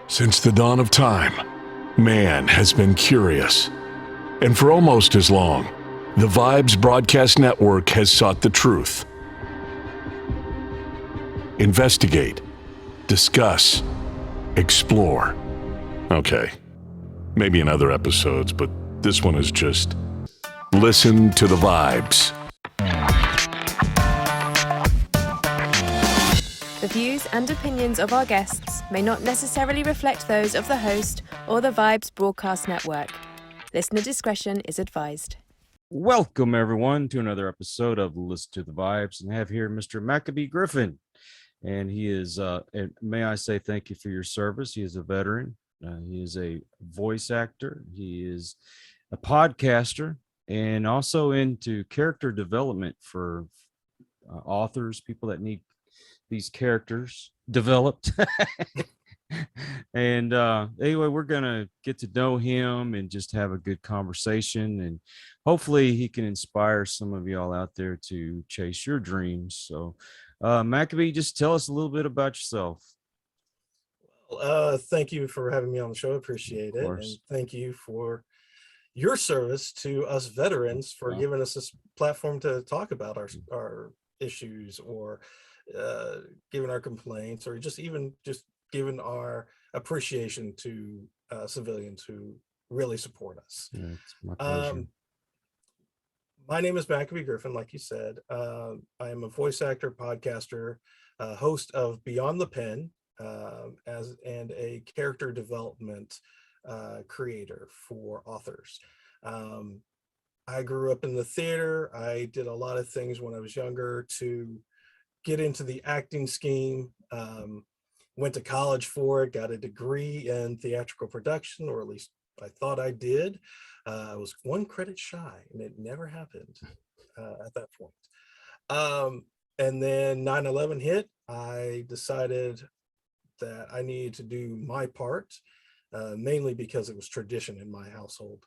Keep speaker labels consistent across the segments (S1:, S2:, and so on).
S1: Since the dawn of time, man has been curious. And for almost as long, the Vibes Broadcast Network has sought the truth. Investigate, discuss, explore. Okay, maybe in other episodes, but this one is just listen to the vibes.
S2: The views and opinions of our guests may not necessarily reflect those of the host or the Vibes Broadcast Network. Listener discretion is advised.
S3: Welcome, everyone, to another episode of Listen to the Vibes. And I have here Mr. Maccabee Griffin. And he is, and may I say thank you for your service. He is a veteran. He is a voice actor. He is a podcaster and also into character development for authors, people that need these characters developed. And anyway, we're gonna get to know him and just have a good conversation, and hopefully he can inspire some of y'all out there to chase your dreams. So Maccabee, just tell us a little bit about yourself.
S4: Thank you for having me on the show. Appreciate it. And thank you for your service to us veterans for giving us this platform to talk about our issues, or giving our complaints, or just giving our appreciation to civilians who really support us.
S3: Yeah, it's my pleasure.
S4: My name is Maccabee Griffin, like you said. I am a voice actor, podcaster, host of Beyond the Pen, and a character development creator for authors. I grew up in the theater. I did a lot of things when I was younger to get into the acting scheme. Went to college for it, got a degree in theatrical production, or at least I thought I did. I was one credit shy, and it never happened at that point. And then 9/11 hit. I decided that I needed to do my part, mainly because it was tradition in my household.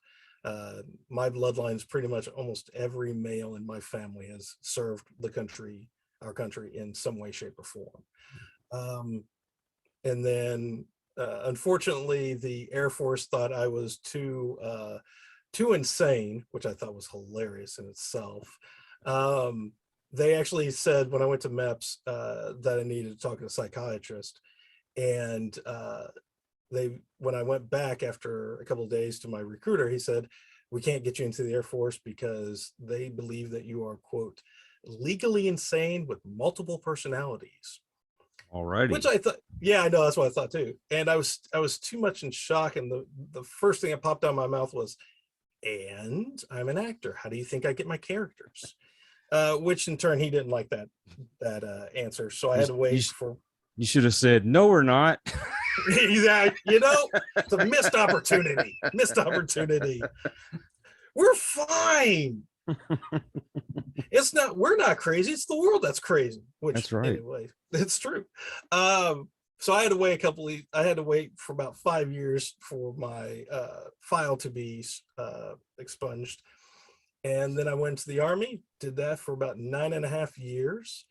S4: My bloodline is pretty much almost every male in my family has served our country in some way, shape, or form. And then unfortunately, the Air Force thought I was too insane, which I thought was hilarious in itself. They actually said when I went to MEPS that I needed to talk to a psychiatrist. And when I went back after a couple of days to my recruiter, he said, "We can't get you into the Air Force because they believe that you are, quote, legally insane with multiple personalities."
S3: Alrighty.
S4: Which I thought, yeah, I know, that's what I thought too. And I was too much in shock, and the first thing that popped out of my mouth was, "And I'm an actor. How do you think I get my characters?" Which in turn he didn't like that answer, so I had to wait for.
S3: You should have said, "No, we're not."
S4: Exactly. It's a missed opportunity. We're fine. We're not crazy. It's the world that's crazy. Which, that's right. Anyway, it's true. So I had to wait for about 5 years for my file to be expunged. And then I went to the Army, did that for about 9.5 years.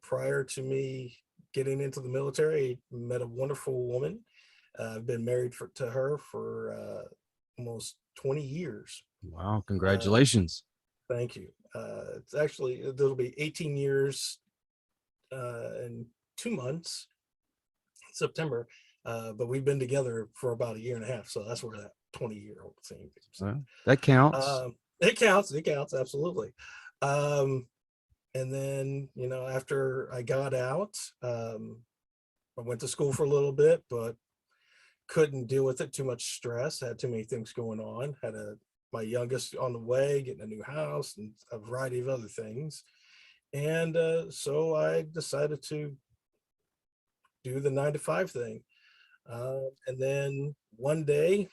S4: Prior to me getting into the military, I met a wonderful woman. I've been married to her for almost 20 years.
S3: Wow, congratulations.
S4: Thank you. It'll be 18 years and 2 months, September, but we've been together for about 1.5 years, so that's where that 20-year-old thing.
S3: So that counts.
S4: It counts, absolutely. And then, after I got out, I went to school for a little bit, but couldn't deal with it. Too much stress, had too many things going on, my youngest on the way, getting a new house, and a variety of other things. And so I decided to do the 9-to-5 thing. And then one day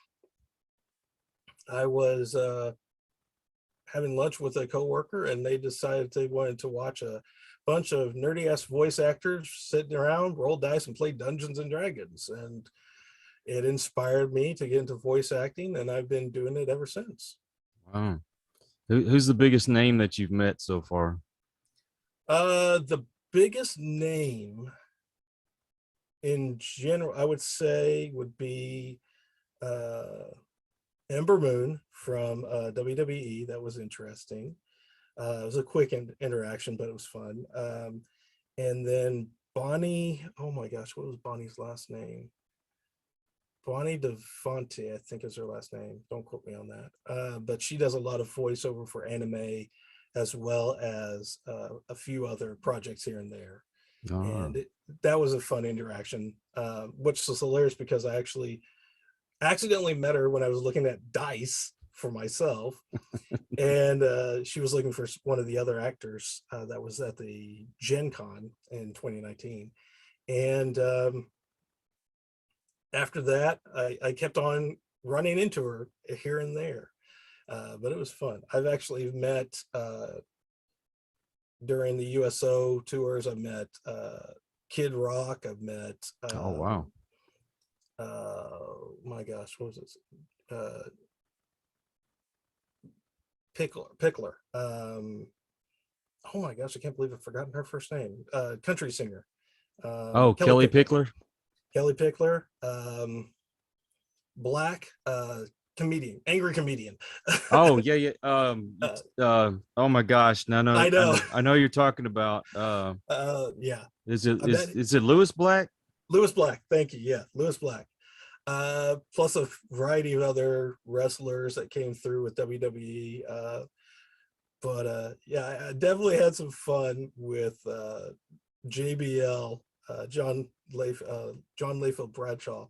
S4: I was having lunch with a coworker, and they decided they wanted to watch a bunch of nerdy ass voice actors sitting around, roll dice, and play Dungeons and Dragons. And it inspired me to get into voice acting, and I've been doing it ever since.
S3: Wow. Who's the biggest name that you've met so far?
S4: The biggest name in general, I would say would be Ember Moon from WWE. That was interesting. It was a quick interaction, but it was fun. And then Bonnie, oh my gosh, what was Bonnie's last name? Bonnie DeFonte, I think is her last name. Don't quote me on that. But she does a lot of voiceover for anime as well as a few other projects here and there. And that was a fun interaction, which was hilarious because I actually accidentally met her when I was looking at dice for myself. And she was looking for one of the other actors that was at the Gen Con in 2019. And after that, I kept on running into her here and there, but it was fun. I've actually met during the USO tours. I've met Kid Rock. I've met.
S3: Oh wow!
S4: My gosh, what was this? Pickler. Oh my gosh, I can't believe I've forgotten her first name. Country singer.
S3: Kelly Pickler.
S4: Kelly Pickler. Black comedian, angry comedian.
S3: Oh yeah. Oh my gosh. No.
S4: I know.
S3: I know you're talking about.
S4: Yeah.
S3: Is it Lewis Black?
S4: Lewis Black. Thank you. Yeah, Lewis Black. Plus a variety of other wrestlers that came through with WWE. But yeah, I definitely had some fun with JBL, John Layfield Bradshaw.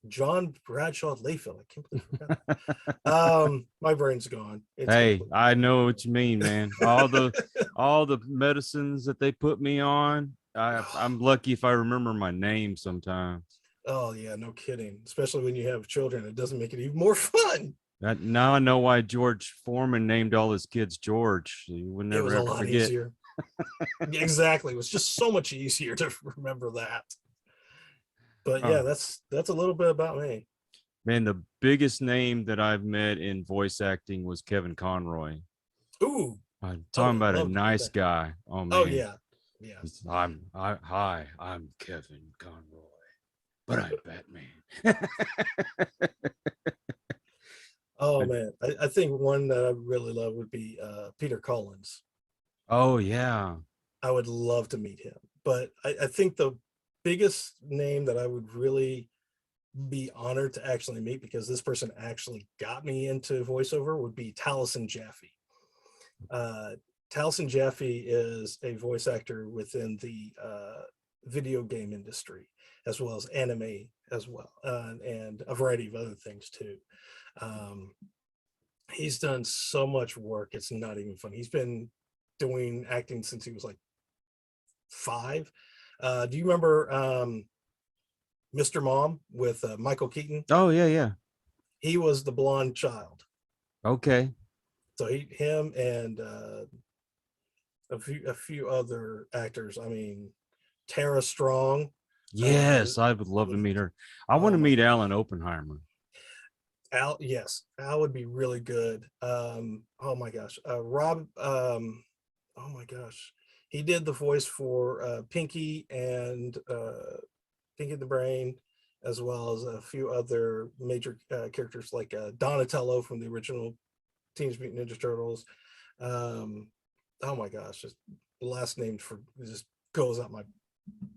S4: John Bradshaw Layfield. I can't believe I forgot that. My brain's gone.
S3: Hey, I know what you mean, man. All the medicines that they put me on, I'm lucky if I remember my name sometimes.
S4: Oh yeah, no kidding. Especially when you have children, it doesn't make it even more fun.
S3: Now I know why George Foreman named all his kids George. You would never have to forget.
S4: Easier. Exactly. It was just so much easier to remember that. But yeah, that's a little bit about me.
S3: Man, the biggest name that I've met in voice acting was Kevin Conroy.
S4: Ooh.
S3: I'm talking about a nice guy. Oh man.
S4: Oh yeah. Yeah.
S3: I'm Kevin Conroy, but I'm Batman.
S4: Oh man. I think one that I really love would be Peter Collins.
S3: Oh yeah.
S4: I would love to meet him. But I think the biggest name that I would really be honored to actually meet, because this person actually got me into voiceover, would be Taliesin Jaffe. Taliesin Jaffe is a voice actor within the video game industry, as well as anime as well, and a variety of other things too. He's done so much work, it's not even funny. He's been doing acting since he was like 5. Do you remember Mr. Mom with Michael Keaton?
S3: Oh yeah.
S4: He was the blonde child.
S3: Okay.
S4: So him and a few other actors. I mean, Tara Strong.
S3: Yes, I would love to meet her. I want to meet Alan Oppenheimer.
S4: Al would be really good. Oh my gosh, Rob. Oh my gosh, he did the voice for Pinky and Pinky the Brain, as well as a few other major characters like Donatello from the original Teenage Mutant Ninja Turtles. Oh my gosh, just the last name just goes out my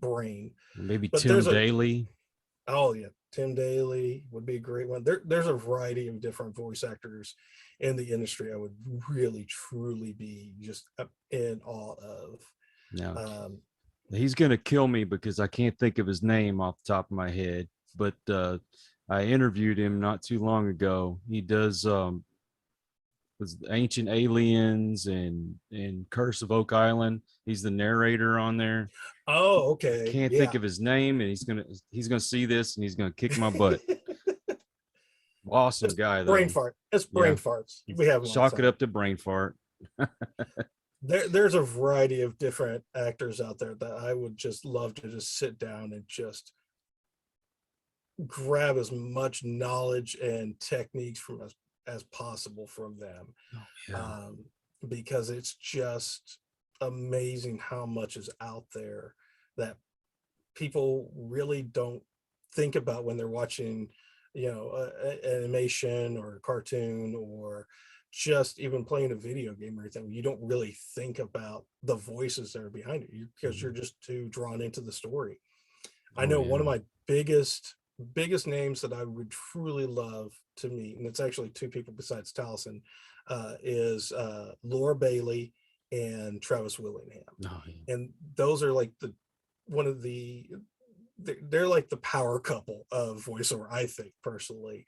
S4: brain.
S3: Maybe Tim Daly.
S4: Oh yeah, Tim Daly would be a great one. There's a variety of different voice actors in the industry I would really truly be just in awe of.
S3: No, he's gonna kill me because I can't think of his name off the top of my head. But I interviewed him not too long ago. He does was Ancient Aliens and Curse of Oak Island. He's the narrator on there.
S4: Oh, okay.
S3: I can't think of his name, and he's gonna see this and he's gonna kick my butt. Awesome
S4: it's
S3: guy though.
S4: Brain fart. It's brain farts. We have
S3: chalk it up to brain fart.
S4: There's a variety of different actors out there that I would just love to just sit down and just grab as much knowledge and techniques from as possible from them. Because it's just amazing how much is out there that people really don't think about when they're watching, animation or a cartoon, or just even playing a video game or anything. You don't really think about the voices that are behind it because you're just too drawn into the story. I know one of my biggest names that I would truly love to meet, and it's actually two people besides Taliesin, is Laura Bailey and Travis Willingham.
S3: Oh, yeah.
S4: And those are like they're like the power couple of voiceover, I think, personally.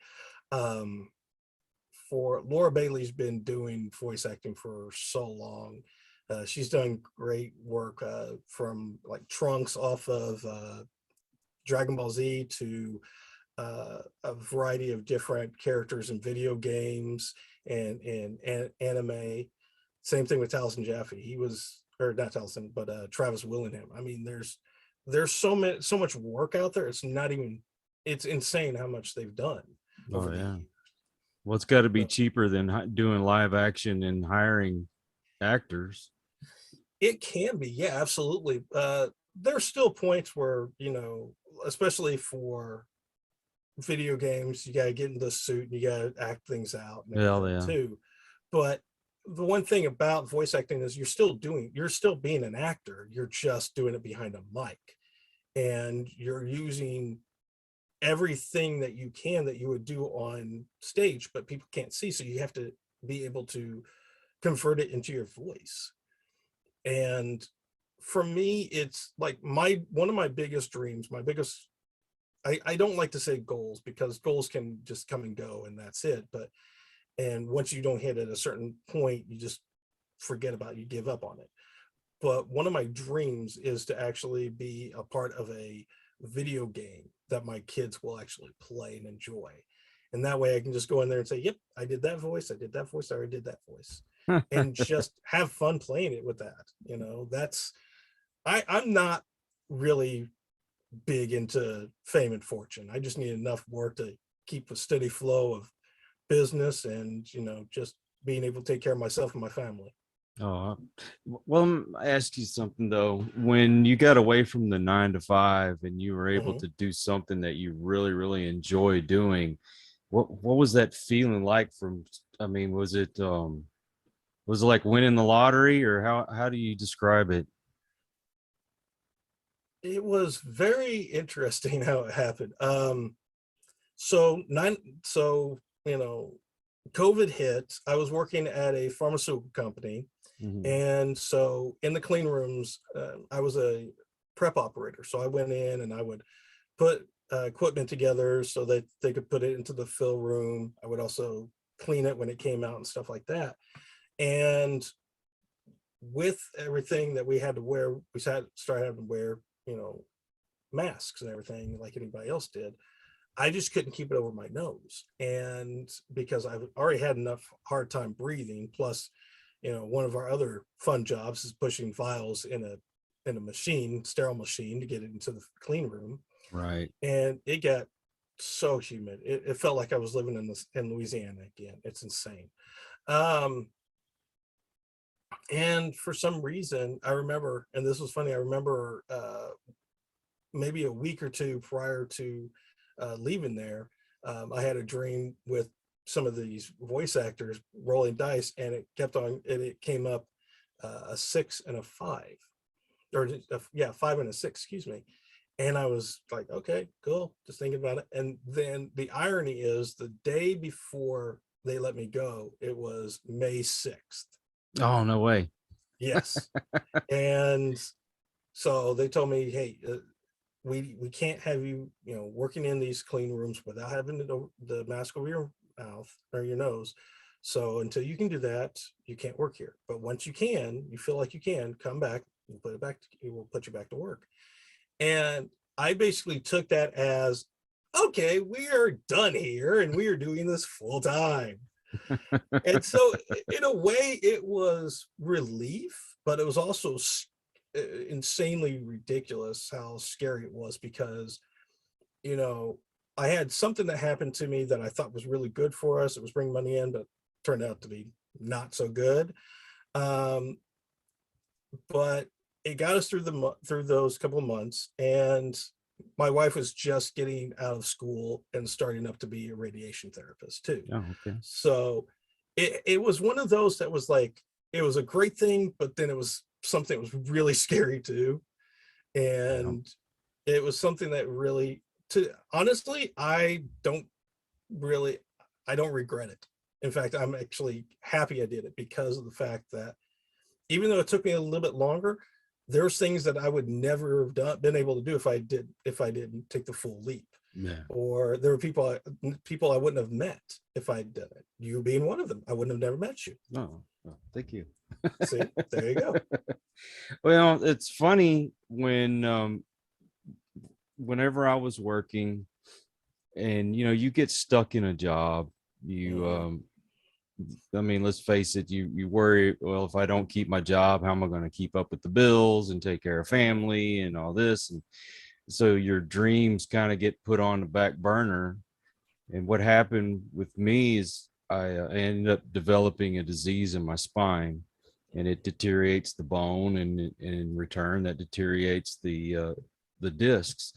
S4: For Laura Bailey's been doing voice acting for so long. She's done great work, from like Trunks off of Dragon Ball Z to a variety of different characters in video games and anime. Same thing with Taliesin Jaffe. He was, or not Taliesin, but Travis Willingham. I mean, there's so much work out there. It's insane how much they've done.
S3: Oh yeah. Well, it's got to be cheaper than doing live action and hiring actors.
S4: It can be, yeah, absolutely. There's still points where, especially for video games, you got to get in the suit and you got to act things out and too. But the one thing about voice acting is you're still being an actor. You're just doing it behind a mic, and you're using everything that you would do on stage, but people can't see. So you have to be able to convert it into your voice. And for me, it's like one of my biggest dreams, I don't like to say goals, because goals can just come and go and that's it. And once you don't hit at a certain point, you just forget about it, you give up on it. But one of my dreams is to actually be a part of a video game that my kids will actually play and enjoy. And that way I can just go in there and say, yep, I did that voice, I did that voice, I already did that voice. And just have fun playing it with that. I'm not really big into fame and fortune. I just need enough work to keep a steady flow of business and, just being able to take care of myself and my family.
S3: Oh, well, I asked you something though. When you got away from the 9 to 5 and you were able to do something that you really, really enjoy doing, what was that feeling like? Was it like winning the lottery, or how do you describe it?
S4: It was very interesting how it happened. So COVID hit. I was working at a pharmaceutical company. And so in the clean rooms, I was a prep operator. So I went in and I would put equipment together so that they could put it into the fill room. I would also clean it when it came out and stuff like that. And with everything that we had to wear, we started having to wear, masks and everything like anybody else did. I just couldn't keep it over my nose. And because I've already had enough hard time breathing, plus, one of our other fun jobs is pushing vials in a machine, sterile machine, to get it into the clean room.
S3: Right.
S4: And it got so humid. It felt like I was living in Louisiana again. It's insane. And for some reason, I remember, and this was funny, I remember maybe a week or two prior to leaving there, I had a dream with some of these voice actors rolling dice, and it came up a 6 and a 5, or 5 and a 6, excuse me. And I was like, okay, cool, just thinking about it. And then the irony is, the day before they let me go, it was May 6th.
S3: Oh, no way.
S4: Yes. And so they told me, hey, we can't have you, working in these clean rooms without having the mask over your mouth or your nose. So until you can do that, you can't work here. But once you feel like you can, come back, we'll put you back to work. And I basically took that as, okay, we are done here and we are doing this full time. And so in a way it was relief, but it was also insanely ridiculous how scary it was, because I had something that happened to me that I thought was really good for us. It was bringing money in, but turned out to be not so good. But it got us through those couple of months, and my wife was just getting out of school and starting up to be a radiation therapist too.
S3: Oh, okay.
S4: So it was one of those that was like, it was a great thing, but then it was something that was really scary too. And it was something that really, honestly, I don't regret it. In fact, I'm actually happy I did it, because of the fact that even though it took me a little bit longer, there's things that I would never have been able to do if I didn't take the full leap.
S3: Yeah.
S4: Or there were people I wouldn't have met if I'd done it. You being one of them, I wouldn't have never met you.
S3: No, thank you.
S4: See, there you go.
S3: Well, it's funny when whenever I was working, and you get stuck in a job, I mean, let's face it, you worry, well, if I don't keep my job, how am I going to keep up with the bills and take care of family and all this? And so your dreams kind of get put on the back burner. And what happened with me is I ended up developing a disease in my spine, and it deteriorates the bone, and in return that deteriorates the discs.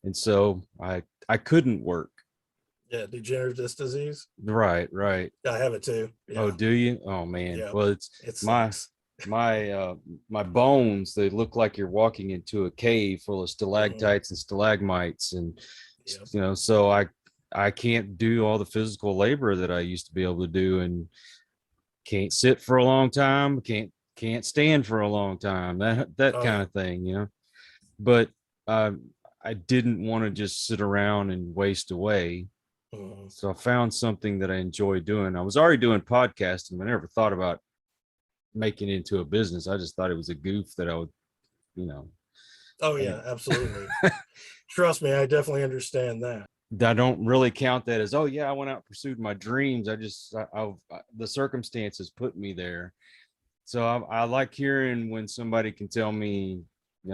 S3: And so I couldn't work.
S4: Yeah, degenerative disc disease.
S3: Right.
S4: I have it too. Yeah.
S3: Oh, do you? Oh man.
S4: Yeah.
S3: Well,
S4: It's
S3: my bones, they look like you're walking into a cave full of stalactites and stalagmites, and so I can't do all the physical labor that I used to be able to do, and can't sit for a long time, can't stand for a long time, that kind of thing. But I didn't want to just sit around and waste away. So I found something that I enjoy doing. I was already doing podcasting. I never thought about making it into a business. I just thought it was a goof that I would,
S4: Oh yeah, absolutely. Trust me, I definitely understand that.
S3: I don't really count that as, oh yeah, I went out and pursued my dreams. The circumstances put me there. So I like hearing when somebody can tell me,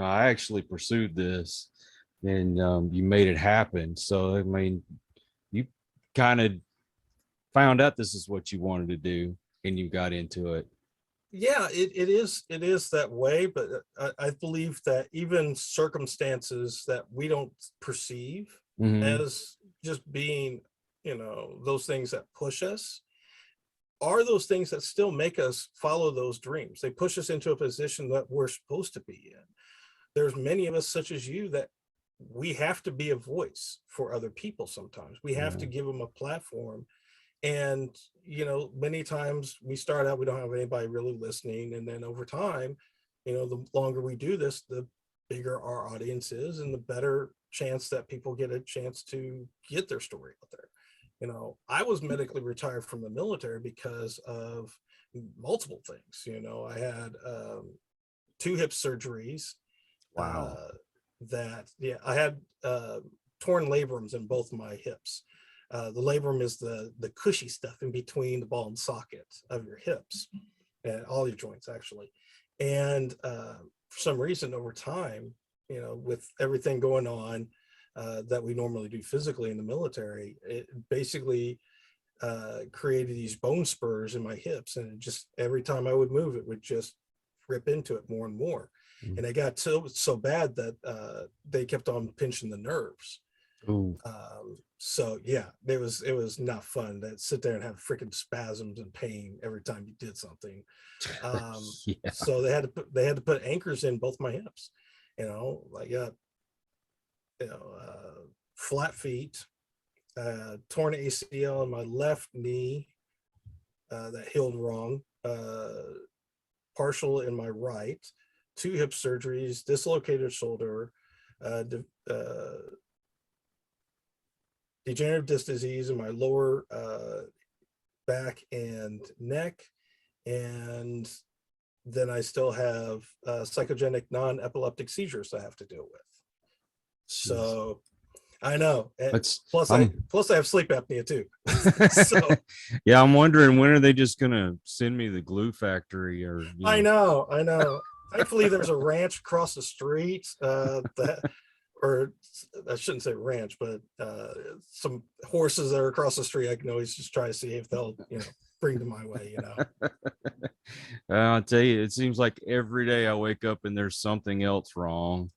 S3: I actually pursued this, and you made it happen. So I mean, you kind of found out this is what you wanted to do, and you got into it.
S4: Yeah, it is that way, but I believe that even circumstances that we don't perceive as just being, those things that push us, are those things that still make us follow those dreams. They push us into a position that we're supposed to be in. There's many of us, such as you, that we have to be a voice for other people. Sometimes we have to give them a platform. And, many times we start out, we don't have anybody really listening. And then over time, the longer we do this, the bigger our audience is, and the better chance that people get a chance to get their story out there. I was medically retired from the military because of multiple things. I had 2 hip surgeries.
S3: Wow.
S4: I had torn labrums in both my hips. The labrum is the cushy stuff in between the ball and socket of your hips and all your joints, actually. And for some reason, over time, with everything going on that we normally do physically in the military, it basically created these bone spurs in my hips, and it just, every time I would move, it would just rip into it more and more. And it got so bad that they kept on pinching the nerves. So yeah, it was not fun to sit there and have freaking spasms and pain every time you did something. So they had to put anchors in both my hips. I got flat feet, torn ACL in my left knee that healed wrong, partial in my right, 2 hip surgeries, dislocated shoulder, degenerative disc disease in my lower back and neck, and then I still have psychogenic non-epileptic seizures I have to deal with. So I know. Plus I have sleep apnea too. So
S3: yeah, I'm wondering, when are they just gonna send me the glue factory? Or
S4: I know. Thankfully, there's a ranch across the street or I shouldn't say ranch, but some horses that are across the street. I can always just try to see if they'll, bring them my way.
S3: I'll tell you, it seems like every day I wake up and there's something else wrong.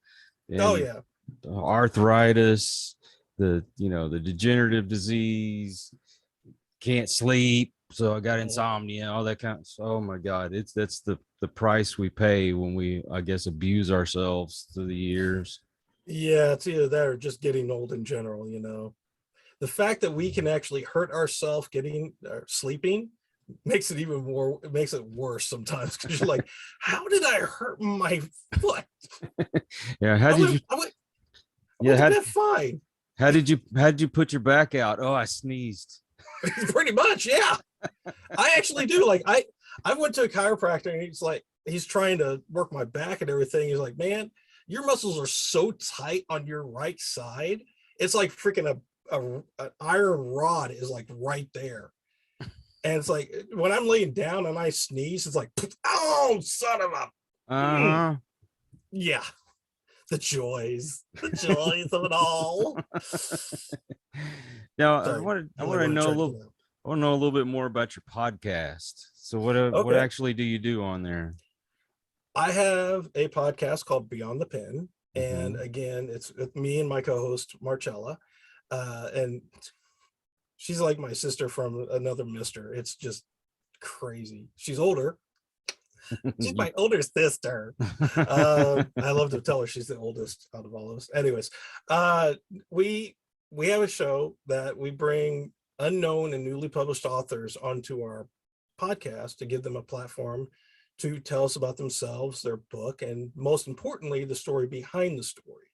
S4: Oh
S3: And
S4: yeah.
S3: the arthritis, the degenerative disease, can't sleep, so I got insomnia, all that kind of. Oh my God, that's the price we pay when we, I guess, abuse ourselves through the years.
S4: Yeah, it's either that or just getting old in general, The fact that we can actually hurt ourselves getting sleeping makes it even more, it makes it worse sometimes, because you're like, how did I hurt my foot?
S3: Yeah,
S4: I went to bed fine.
S3: how did you put your back out? Oh, I sneezed.
S4: Pretty much, yeah. I actually do. Like I went to a chiropractor and he's trying to work my back and everything. He's like, man, your muscles are so tight on your right side. It's like freaking an iron rod is like right there. And it's like when I'm laying down and I sneeze, it's like, oh, son of a yeah. The joys of it all.
S3: Now,
S4: Sorry,
S3: I want to know a little bit more about your podcast. So what actually do you do on there?
S4: I have a podcast called Beyond the Pen. And again, it's with me and my co-host Marcella. And she's like my sister from another mister. It's just crazy. She's older. She's my older sister. I love to tell her she's the oldest out of all of us. Anyways, we have a show that we bring unknown and newly published authors onto our podcast to give them a platform to tell us about themselves, their book, and most importantly, the story behind the story,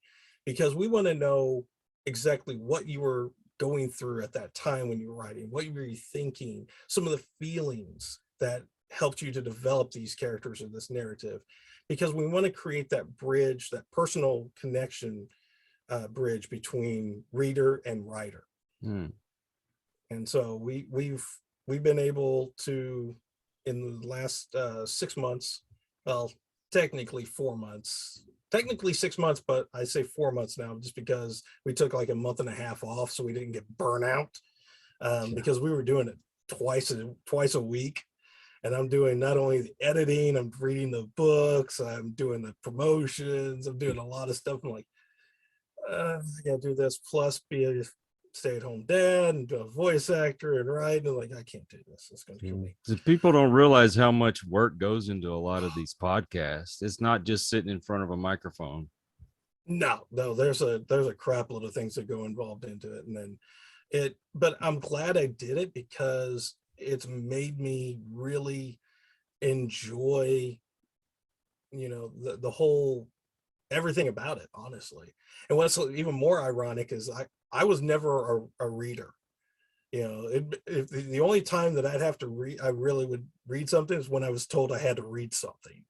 S4: because we want to know exactly what you were going through at that time when you were writing, what you were thinking, some of the feelings that helped you to develop these characters or this narrative, because we want to create that bridge, that personal connection bridge between reader and writer. And so we've been able to, in the last 6 months, well, technically 4 months, technically 6 months, but I say 4 months now just because we took like a month and a half off so we didn't get burnout, because we were doing it twice a week. And I'm doing not only the editing, I'm reading the books, I'm doing the promotions, I'm doing a lot of stuff. I'm like, I gotta do this, plus be a stay-at-home dad and a voice actor and write. And like, I can't do this. It's gonna kill me.
S3: People don't realize how much work goes into a lot of these podcasts. It's not just sitting in front of a microphone.
S4: No, there's a crap load of things that go involved into it. And then but I'm glad I did it because it's made me really enjoy, the whole, everything about it, honestly. And what's even more ironic is I was never a reader. The only time that I'd have to read, I really would read something, is when I was told I had to read something.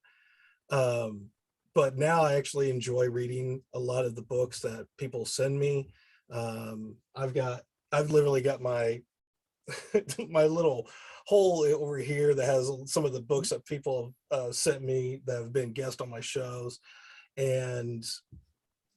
S4: But now I actually enjoy reading a lot of the books that people send me. I've literally got my my little hole over here that has some of the books that people sent me that have been guests on my shows. And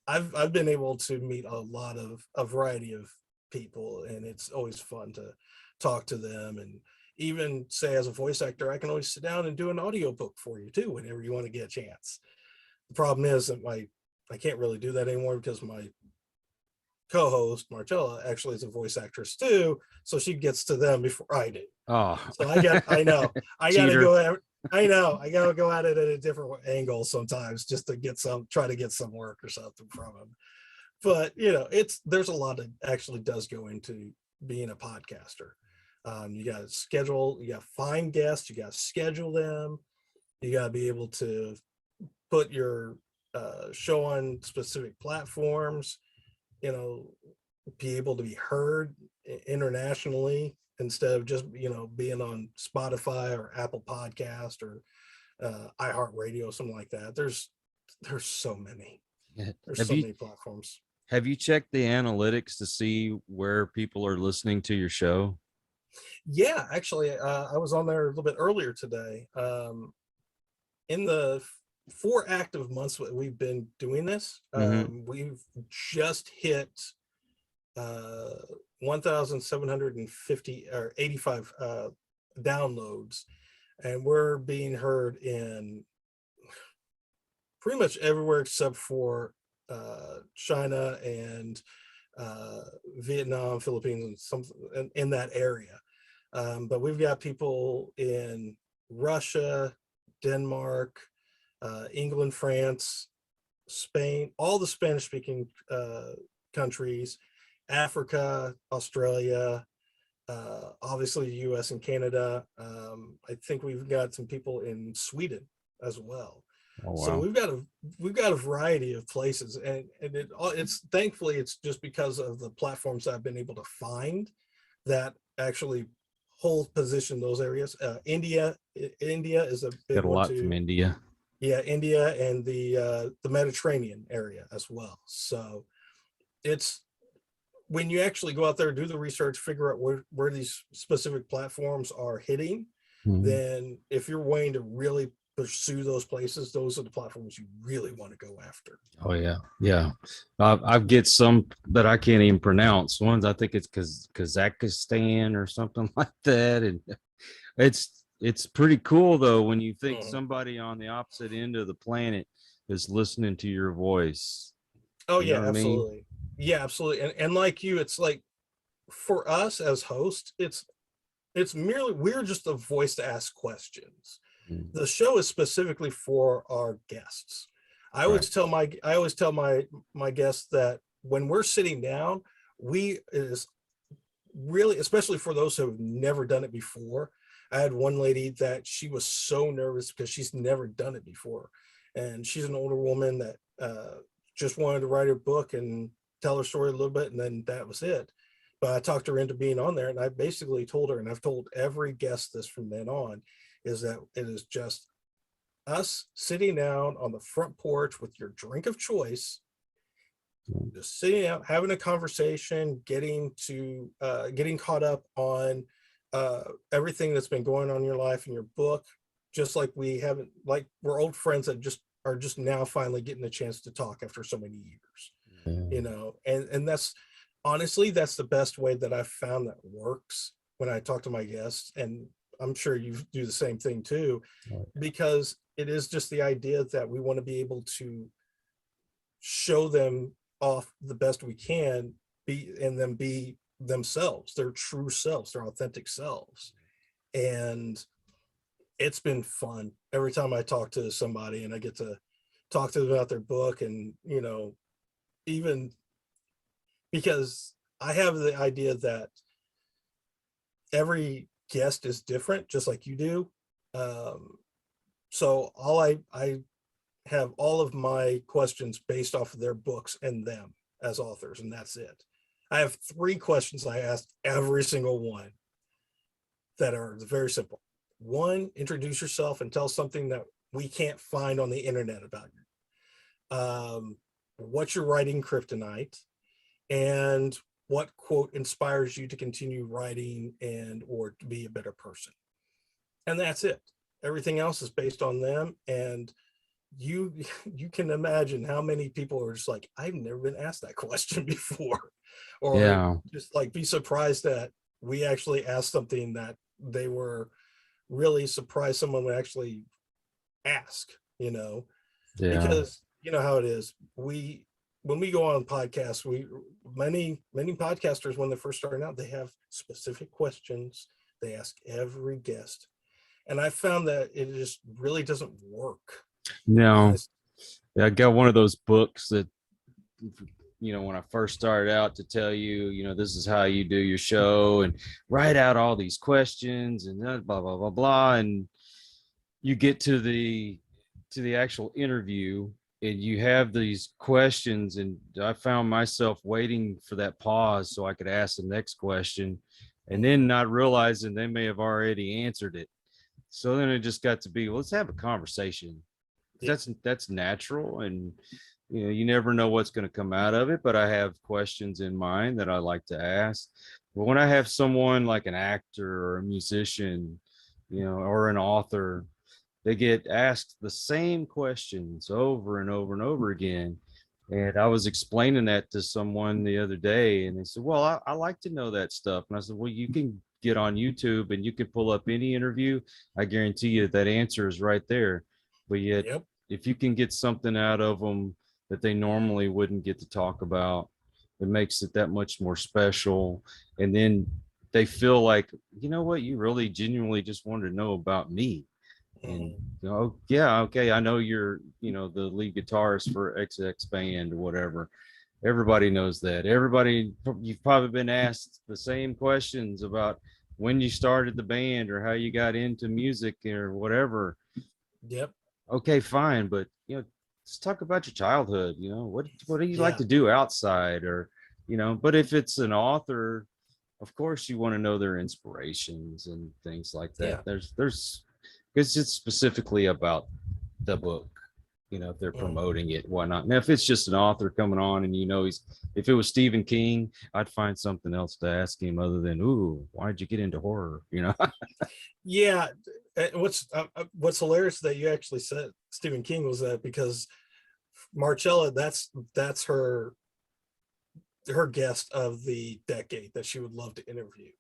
S4: I've been able to meet a variety of people, and it's always fun to talk to them. And even say, as a voice actor, I can always sit down and do an audiobook for you too whenever you want to get a chance. The problem is that I can't really do that anymore because my co-host Marcella actually is a voice actress too, so she gets to them before I do.
S3: Oh,
S4: so I gotta go at it at a different angle sometimes, just to try to get some work or something from them. But there's a lot that actually does go into being a podcaster. You got to schedule, you got to find guests, you got to schedule them, you got to be able to put your show on specific platforms, be able to be heard internationally instead of just, being on Spotify or Apple Podcast or iHeartRadio, something like that. There's so many. There's many platforms.
S3: Have you checked the analytics to see where people are listening to your show?
S4: Yeah, actually, I was on there a little bit earlier today. In the 4 active months that we've been doing this, we've just hit 1,750 or 85 downloads and we're being heard in pretty much everywhere except for China and Vietnam, Philippines, and some in that area. But we've got people in Russia, Denmark, England, France, Spain, all the Spanish-speaking countries, Africa, Australia, obviously the US and Canada. I think we've got some people in Sweden as well.
S3: Oh, wow.
S4: So we've got a variety of places, and it's thankfully it's just because of the platforms I've been able to find that actually hold position those areas. India is a big
S3: Got a
S4: one
S3: lot
S4: too.
S3: from India.
S4: Yeah, India and the Mediterranean area as well. So it's when you actually go out there, do the research, figure out where these specific platforms are hitting, then if you're wanting to really pursue those places, those are the platforms you really want to go after.
S3: Oh yeah, yeah. I get some that I can't even pronounce. Ones I think it's Kazakhstan or something like that, and it's pretty cool though when you think somebody on the opposite end of the planet is listening to your voice.
S4: Oh
S3: You know
S4: yeah,
S3: what I mean?
S4: absolutely. Yeah, absolutely. And like you, it's like for us as hosts, it's merely we're just a voice to ask questions. The show is specifically for our guests. I always tell my guests that when we're sitting down, we is really, especially for those who have never done it before. I had one lady that she was so nervous because she's never done it before, and she's an older woman that just wanted to write her book and tell her story a little bit, and then that was it. But I talked her into being on there, and I basically told her, and I've told every guest this from then on, is that it is just us sitting down on the front porch with your drink of choice, just sitting out, having a conversation, getting caught up on everything that's been going on in your life and your book, just like we're old friends that are just now finally getting a chance to talk after so many years, you know, and that's honestly, that's the best way that I've found that works when I talk to my guests. And I'm sure you do the same thing too, because it is just the idea that we want to be able to show them off the best we can, be themselves, their true selves, their authentic selves. And it's been fun every time I talk to somebody and I get to talk to them about their book. And, you know, even because I have the idea that every guest is different, just like you do. So I have all of my questions based off of their books and them as authors, and that's it. I have 3 questions I ask every single one that are very simple. 1, introduce yourself and tell something that we can't find on the internet about you. What's your writing kryptonite? And what quote inspires you to continue writing and or to be a better person? And that's it. Everything else is based on them. And you can imagine how many people are just like, I've never been asked that question before, or just like be surprised that we actually asked something that they were really surprised someone would actually ask, you know. Because you know how it is. When we go on podcasts, many podcasters, when they're first starting out, they have specific questions they ask every guest, and I found that it just really doesn't work.
S3: No, I got one of those books that, you know, when I first started out, to tell you, you know, this is how you do your show and write out all these questions and blah blah blah blah, and you get to the actual interview and you have these questions, and I found myself waiting for that pause so I could ask the next question, and then not realizing they may have already answered it. So then it just got to be, well, let's have a conversation. That's natural, and you know, you never know what's going to come out of it, but I have questions in mind that I like to ask. But when I have someone like an actor or a musician, you know, or an author, they get asked the same questions over and over and over again. And I was explaining that to someone the other day, and they said, well, I like to know that stuff. And I said, well, you can get on YouTube and you can pull up any interview. I guarantee you that answer is right there. But yet,
S4: Yep.
S3: if you can get something out of them that they normally wouldn't get to talk about, it makes it that much more special. And then they feel like, you know what, you really genuinely just wanted to know about me. And oh yeah, okay, I know you're, the lead guitarist for XX band or whatever. Everybody knows that. Everybody, you've probably been asked the same questions about when you started the band or how you got into music or whatever.
S4: Yep.
S3: Okay, fine, but let's talk about your childhood. What do you like to do outside, or but if it's an author, of course you want to know their inspirations and things like that. There's it's just specifically about the book, if they're promoting it, why not? Now if it's just an author coming on and if it was Stephen King, I'd find something else to ask him other than, ooh, why did you get into horror?
S4: Yeah. What's hilarious that you actually said Stephen King was that, because Marcella, that's her guest of the decade that she would love to interview.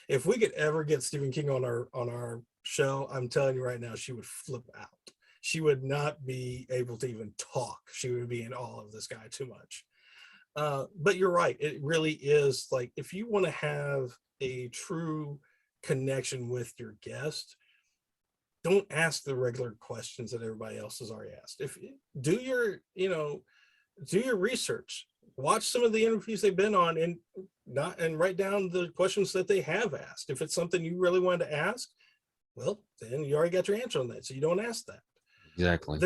S4: If we could ever get Stephen King on our show, I'm telling you right now, she would flip out. She would not be able to even talk. She would be in awe of this guy too much. But you're right. It really is like, if you want to have a true connection with your guest, don't ask the regular questions that everybody else has already asked. Do your research, watch some of the interviews they've been on, and write down the questions that they have asked. If it's something you really wanted to ask, well, then you already got your answer on that, so you don't ask that.
S3: Exactly.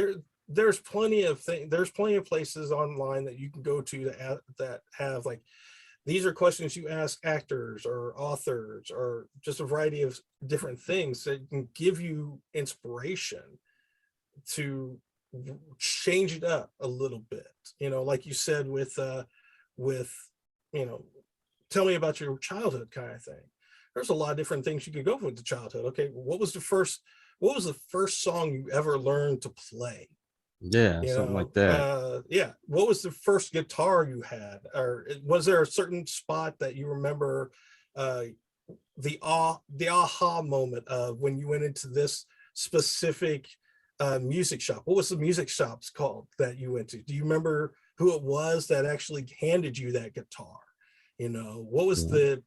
S4: There's plenty of things. There's plenty of places online that you can go to that have like, these are questions you ask actors or authors or just a variety of different things that can give you inspiration to change it up a little bit. Like you said with tell me about your childhood kind of thing. There's a lot of different things you could go with the childhood. Okay, what was the first song you ever learned to play?
S3: Yeah, something like that.
S4: What was the first guitar you had? Or was there a certain spot that you remember the aha moment of when you went into this specific music shop? What was the music shops called that you went to? Do you remember who it was that actually handed you that guitar? What was the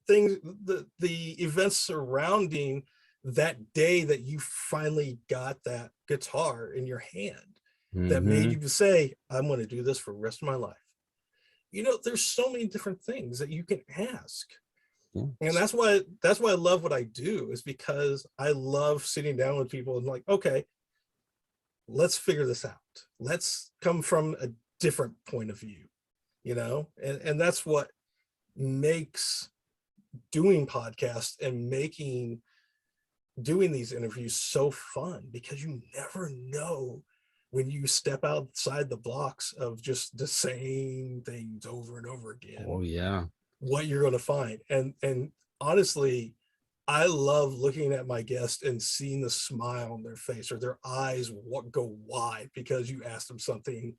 S4: thing, the events surrounding that day that you finally got that guitar in your hand that made you say, I'm going to do this for the rest of my life? There's so many different things that you can ask. And that's why I love what I do, is because I love sitting down with people and like, okay, let's figure this out. Let's come from a different point of view, and that's what makes doing podcasts and doing these interviews so fun, because you never know when you step outside the blocks of just the same things over and over again.
S3: Oh yeah.
S4: What you're going to find. And honestly, I love looking at my guest and seeing the smile on their face, or their eyes go wide because you asked them something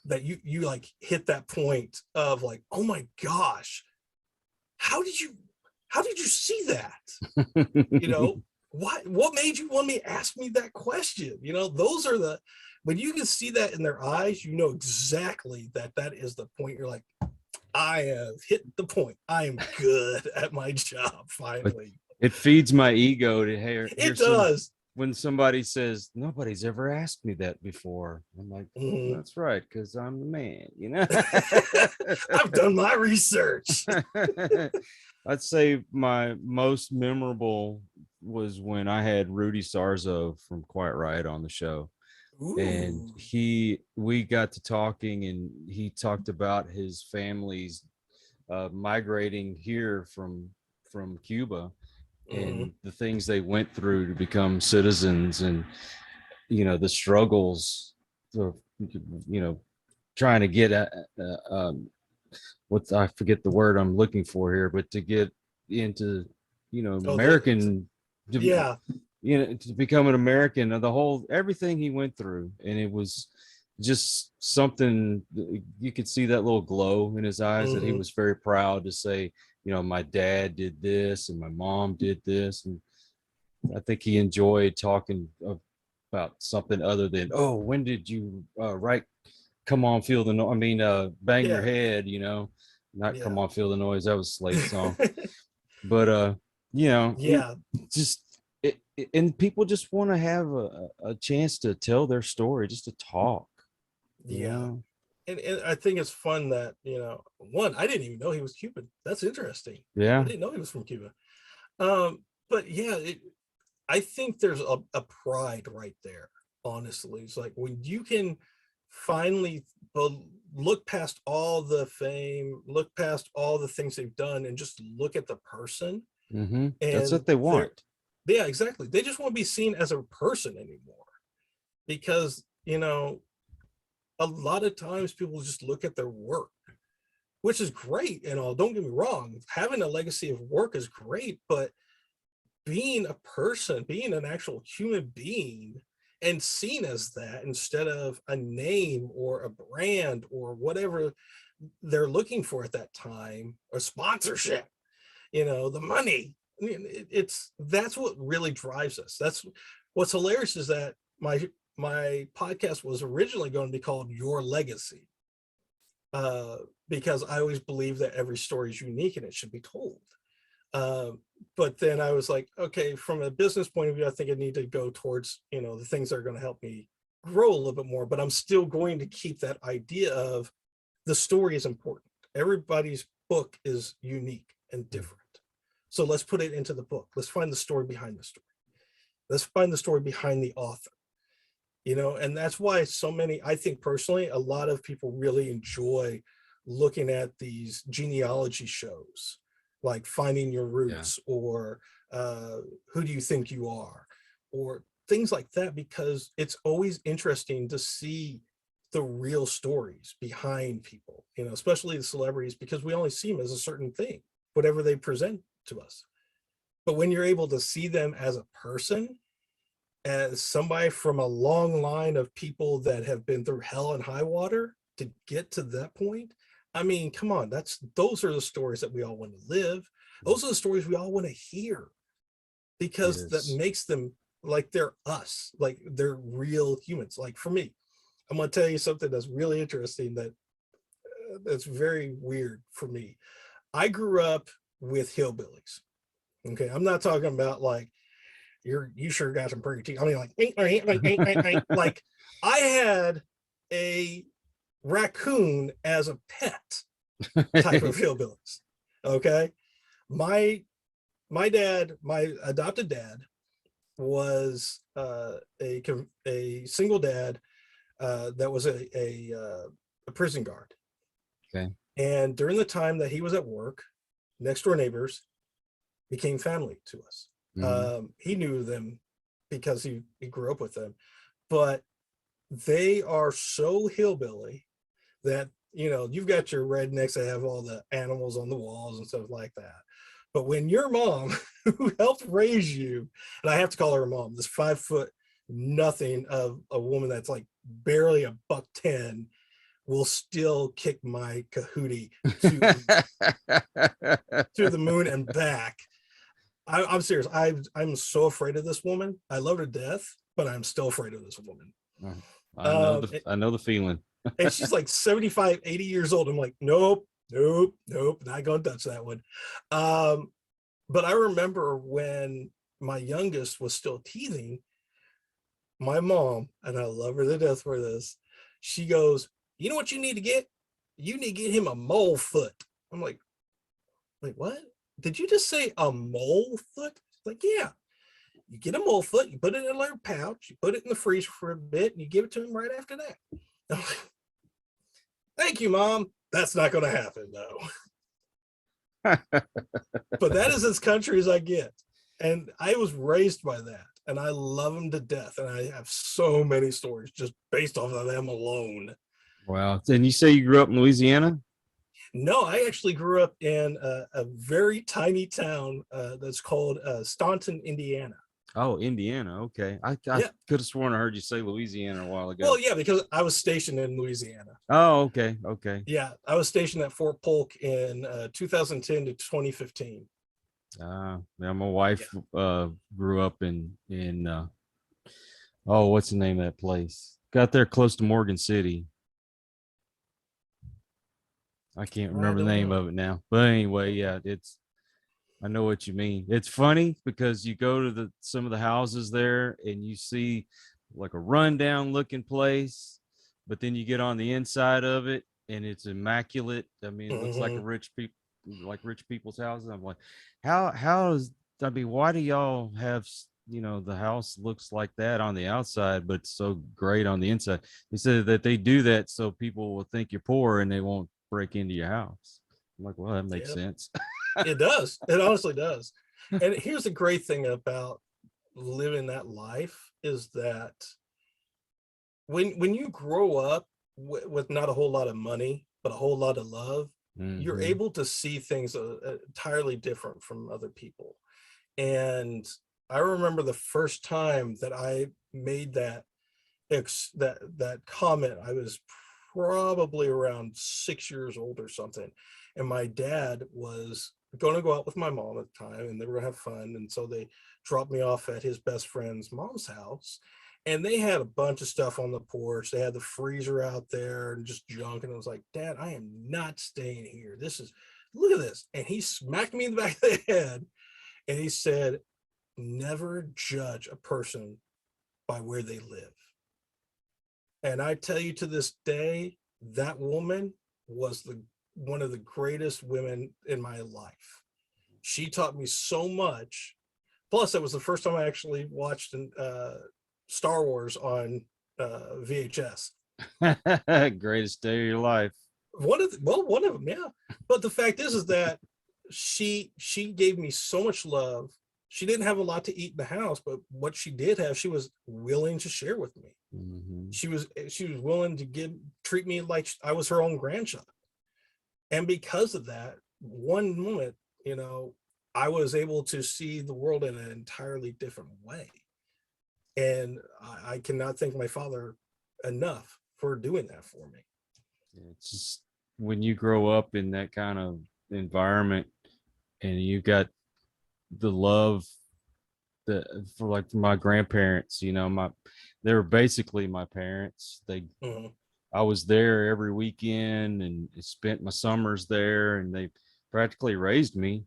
S4: that you like hit that point of like, oh my gosh, how did you see that? What made you want me to ask me that question? Those are when you can see that in their eyes, exactly that is the point. You're like, I have hit the point. I am good at my job finally.
S3: It feeds my ego to hear.
S4: It does.
S3: When somebody says, nobody's ever asked me that before, I'm like, that's right, because I'm the man,
S4: I've done my research.
S3: I'd say my most memorable was when I had Rudy Sarzo from Quiet Riot on the show. Ooh. And we got to talking, and he talked about his family's migrating here from Cuba, and the things they went through to become citizens, and the struggles of trying to get I forget the word I'm looking for here, but to get into American, to become an American, everything he went through. And it was just something, you could see that little glow in his eyes, that he was very proud to say, my dad did this and my mom did this. And I think he enjoyed talking about something other than, oh, when did you write Come On Feel the Noise? I mean, Bang Your
S4: Yeah.
S3: Head, not
S4: Yeah.
S3: Come On Feel the Noise. That was Slate's song. But,
S4: Yeah.
S3: just, and people just want to have a chance to tell their story, just to talk.
S4: Yeah. And I think it's fun that, one, I didn't even know he was Cuban. That's interesting. I
S3: Yeah.
S4: didn't know he was from Cuba. But yeah, I think there's a pride right there, honestly. It's like when you can finally look past all the fame, look past all the things they've done, and just look at the person.
S3: Mm-hmm. That's
S4: And
S3: what they want.
S4: yeah, exactly. They just want to be seen as a person anymore. Because, a lot of times people just look at their work, which is great and all. Don't get me wrong. Having a legacy of work is great, but being a person, being an actual human being and seen as that instead of a name or a brand or whatever they're looking for at that time, or sponsorship, the money. I mean, that's what really drives us. That's what's hilarious, is that my podcast was originally going to be called Your Legacy, because I always believe that every story is unique and it should be told. But then I was like, okay, from a business point of view, I think I need to go towards, the things that are going to help me grow a little bit more, but I'm still going to keep that idea of the story is important. Everybody's book is unique and different. So let's put it into the book. Let's find the story behind the story. Let's find the story behind the author. And that's why I think personally, a lot of people really enjoy looking at these genealogy shows, like Finding Your Roots, or Who Do You Think You Are, or things like that, because it's always interesting to see the real stories behind people, especially the celebrities, because we only see them as a certain thing, whatever they present to us. But when you're able to see them as a person, as somebody from a long line of people that have been through hell and high water to get to that point, I mean, come on, those are the stories that we all want to live. Those are the stories we all want to hear, because that makes them like they're us, like they're real humans. Like for me, I'm going to tell you something that's really interesting, that's very weird for me. I grew up with hillbillies. Okay, I'm not talking about like you sure got some pretty teeth. I mean, like I had a raccoon as a pet type of hillbillies. Okay, my adopted dad was a single dad that was a prison guard.
S3: Okay,
S4: and during the time that he was at work, next door neighbors became family to us. Mm-hmm. He knew them because he grew up with them, but they are so hillbilly that, you've got your rednecks that have all the animals on the walls and stuff like that. But when your mom, who helped raise you, and I have to call her mom, this 5'0" of a woman that's like barely $110, will still kick my Kahootie to the moon and back. I'm serious. I'm so afraid of this woman. I love her to death, but I'm still afraid of this woman.
S3: I know the feeling.
S4: And she's like 75, 80 years old. I'm like, nope, not going to touch that one. But I remember when my youngest was still teething, my mom, and I love her to death for this, she goes, you know what you need to get? You need to get him a mole foot. I'm like, wait, what? Did you just say a mole foot? Like, yeah. You get a mole foot, you put it in a little pouch, you put it in the freezer for a bit, and you give it to him right after that. I'm like, thank you, Mom. That's not going to happen, though. But that is as country as I get. And I was raised by that. And I love them to death. And I have so many stories just based off of them alone.
S3: Wow. And you say you grew up in Louisiana?
S4: No, I actually grew up in a very tiny town that's called Staunton, Indiana.
S3: Oh, Indiana. Okay. I
S4: Yeah.
S3: could have sworn I heard you say Louisiana a while ago.
S4: Well, yeah, because I was stationed in Louisiana.
S3: Oh, okay. Okay.
S4: Yeah, I was stationed at Fort Polk in 2010 to 2015.
S3: Yeah, my wife grew up in oh, what's the name of that place? Got there close to Morgan City. I can't
S4: I
S3: remember the
S4: don't
S3: name
S4: know.
S3: of it now. But anyway, yeah, I know what you mean. It's funny because you go to some of the houses there and you see like a rundown looking place, but then you get on the inside of it and it's immaculate. I mean, it looks like a
S4: Mhm.
S3: rich people's houses. I'm like, how is I mean, why do y'all have the house looks like that on the outside, but so great on the inside? They said that they do that so people will think you're poor and they won't break into your house. I'm like, well, that makes
S4: Yep,
S3: sense.
S4: it does. It honestly does. And here's the great thing about living that life is that when you grow up with not a whole lot of money, but a whole lot of love, you're
S3: Hmm.
S4: able to see things entirely different from other people. And I remember the first time that I made that comment. I was probably around 6 years old or something, and my dad was going to go out with my mom at the time, and they were going to have fun, and so they dropped me off at his best friend's mom's house, and they had a bunch of stuff on the porch. They had the freezer out there and just junk, and I was like, Dad, I am not staying here. This is Look at this. And he smacked me in the back of the head, and he said, never judge a person by where they live. And I tell you, to this day, that woman was the one of the greatest women in my life. She taught me so much. Plus, it was the first time I actually watched Star Wars on VHS.
S3: Greatest day of your life.
S4: One of them, yeah. But the fact is that she gave me so much love. She didn't have a lot to eat in the house, but what she did have, she was willing to share with me.
S3: Hmm.
S4: She was willing to treat me like I was her own grandchild. And because of that one moment, you know, I was able to see the world in an entirely different way. And I cannot thank my father enough for doing that for me.
S3: It's just when you grow up in that kind of environment and you got the love that for like my grandparents, they were basically my parents.
S4: Mhm.
S3: I was there every weekend and spent my summers there, and they practically raised me.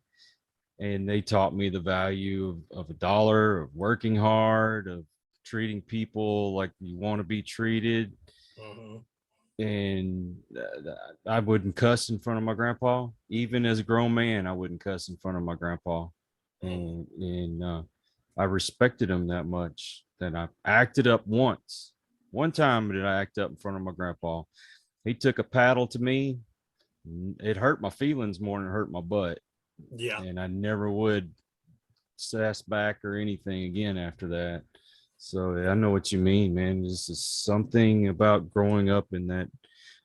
S3: And they taught me the value of a dollar, of working hard, of treating people like you want to be treated.
S4: Mhm.
S3: And I wouldn't cuss in front of my grandpa. Even as a grown man, I wouldn't cuss in front of my grandpa.
S4: Mhm.
S3: And I respected him that much that I acted up once. One time did I act up in front of my grandpa. He took a paddle to me. It hurt my feelings more than it hurt my butt.
S4: Yeah.
S3: And I never would sass back or anything again after that. So I know what you mean, man. This is something about growing up in that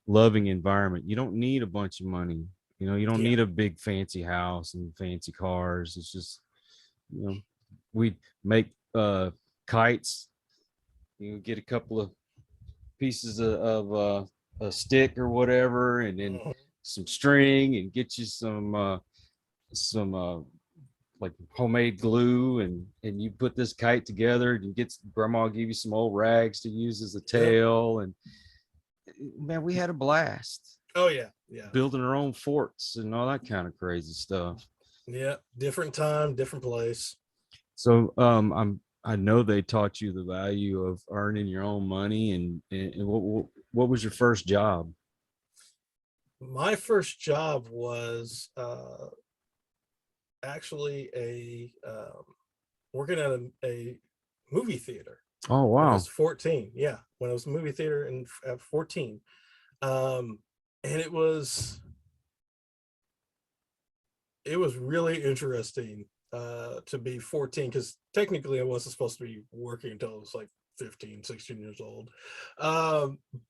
S3: loving environment. You don't need a bunch of money. You don't
S4: Yeah.
S3: need a big fancy house and fancy cars. It's just, you know, we make kites. Get a couple of pieces of a stick or whatever, and then
S4: Mhm.
S3: some string, and get you some like homemade glue, and you put this kite together, and you get grandma give you some old rags to use as a
S4: Yep.
S3: tail. And man, we had a blast
S4: Oh yeah. Yeah.
S3: building our own forts and all that kind of crazy stuff.
S4: Yeah. Different time, different place.
S3: So I know they taught you the value of earning your own money. And what was your first job?
S4: My first job was actually a working at a movie theater
S3: Oh,
S4: when I
S3: wow.
S4: was 14. Yeah, when I was in movie theater at 14. Um, and it was really interesting to be 14, because technically I wasn't supposed to be working until I was like 15, 16 years old.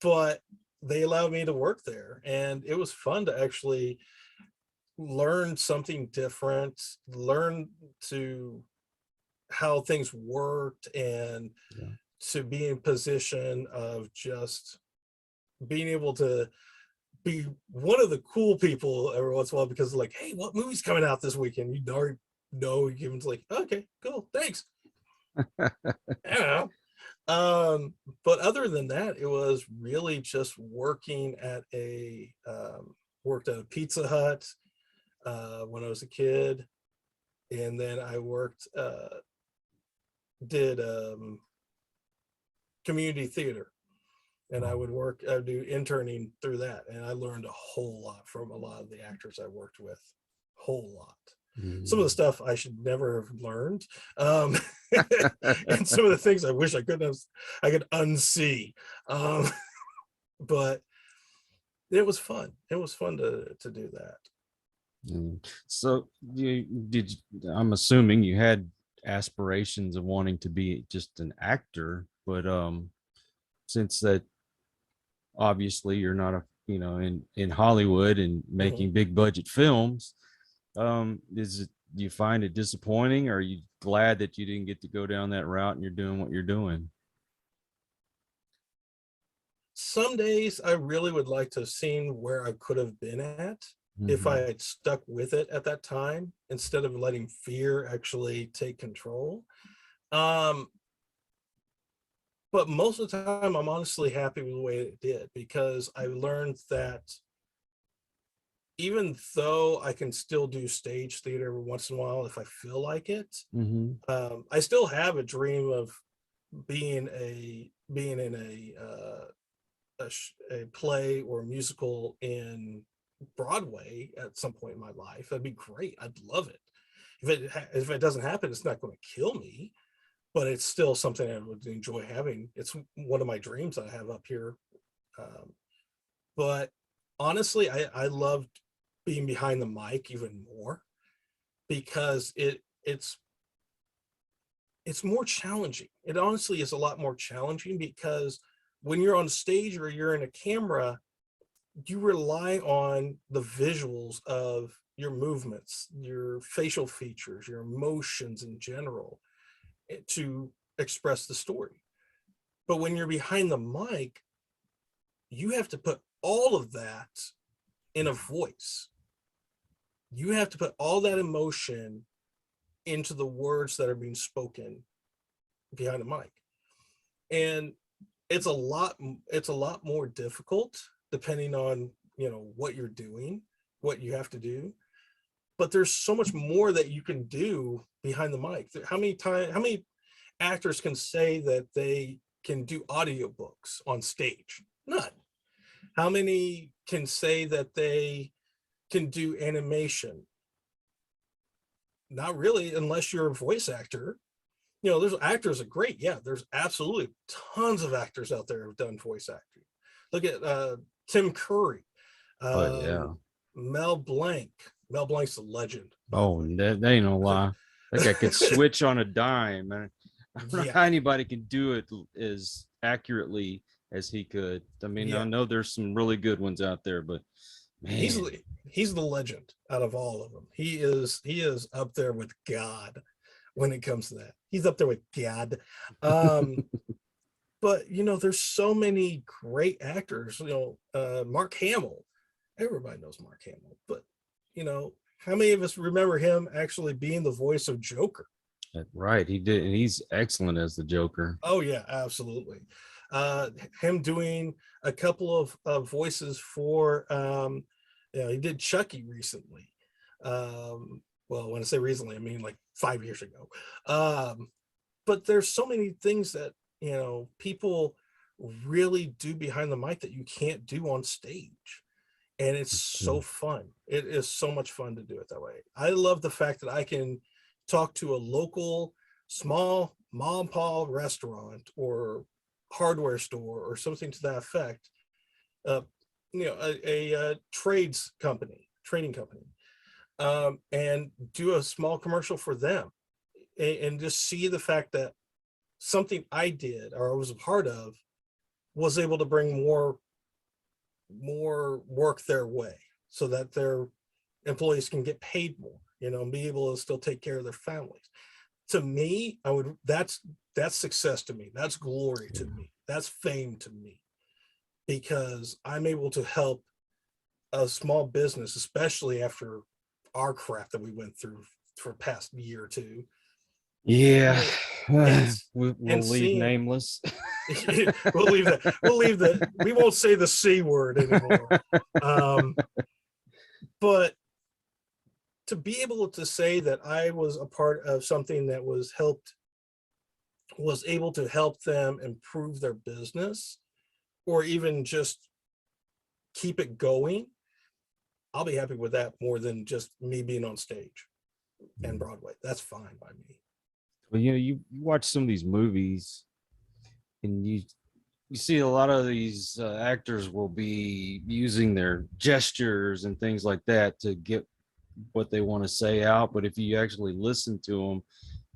S4: But they allowed me to work there, and it was fun to actually learn something different, learn to how things worked, and to be in position of just being able to be one of the cool people every once in a while, because like, hey, what movie's coming out this weekend? You already know, you give them like, okay, cool, thanks. I don't know. But other than that, it was really just working at worked at a Pizza Hut when I was a kid, and then I did community theater, and I would do interning through that, and I learned a whole lot from a lot of the actors I worked with, whole lot. Some of the stuff I should never have learned, and some of the things I wish I could unsee, but it was fun. It was fun to do that.
S3: So I'm assuming you had aspirations of wanting to be just an actor, but since that obviously you're not in Hollywood and making big budget films, do you find it disappointing, or are you glad that you didn't get to go down that route and you're doing what you're doing?
S4: Some days I really would like to have seen where I could have been at if I had stuck with it at that time, instead of letting fear actually take control. But most of the time, I'm honestly happy with the way it did, because I learned that even though I can still do stage theater every once in a while if I feel like it, I still have a dream of being in a play or a musical in Broadway at some point in my life. That'd be great. I'd love it. If it doesn't happen, it's not going to kill me, but it's still something I would enjoy having. It's one of my dreams I have up here. But honestly, I loved being behind the mic even more, because it's more challenging. It honestly is a lot more challenging, because when you're on stage or you're in a camera, you rely on the visuals of your movements, your facial features, your emotions in general, to express the story. But when you're behind the mic, you have to put all of that in a voice. You have to put all that emotion into the words that are being spoken behind the mic. And it's a lot more difficult depending on, what you're doing, what you have to do. But there's so much more that you can do behind the mic. How many actors can say that they can do audiobooks on stage? None. How many can say that they can do animation? Not really, unless you're a voice actor. There's actors are great. Yeah, there's absolutely tons of actors out there who've done voice acting. Look at Tim Curry, Mel Blanc. Mel Blanc's a legend.
S3: Oh, that ain't no lie. That guy could switch on a dime. I don't know how anybody can do it as accurately as he could. I mean, I know there's some really good ones out there, but man,
S4: he's the legend out of all of them. He is up there with God when it comes to that. He's up there with God. But there's so many great actors. Mark Hamill. Everybody knows Mark Hamill, but how many of us remember him actually being the voice of Joker?
S3: Right, he did, and he's excellent as the Joker.
S4: Oh yeah, absolutely. Him doing a couple of voices for he did Chucky recently. Well, when I say recently, I mean like 5 years ago. But there's so many things that people really do behind the mic that you can't do on stage. And it's so fun. It is so much fun to do it that way. I love the fact that I can talk to a local small mom and pop restaurant or hardware store or something to that effect, a trading company, and do a small commercial for them, and just see the fact that something I did or I was a part of was able to bring more work their way, so that their employees can get paid more, and be able to still take care of their families. to me, that's success to me. That's glory to me. That's fame to me, because I'm able to help a small business, especially after our crap that we went through for the past year or two.
S3: Yeah.
S4: And
S3: We'll leave nameless.
S4: we'll leave that. We won't say the C word anymore. But to be able to say that I was a part of something that was able to help them improve their business, or even just keep it going, I'll be happy with that more than just me being on stage and Broadway. That's fine by me.
S3: Well, you watch some of these movies, and you see a lot of these actors will be using their gestures and things like that to get what they want to say out. But if you actually listen to them,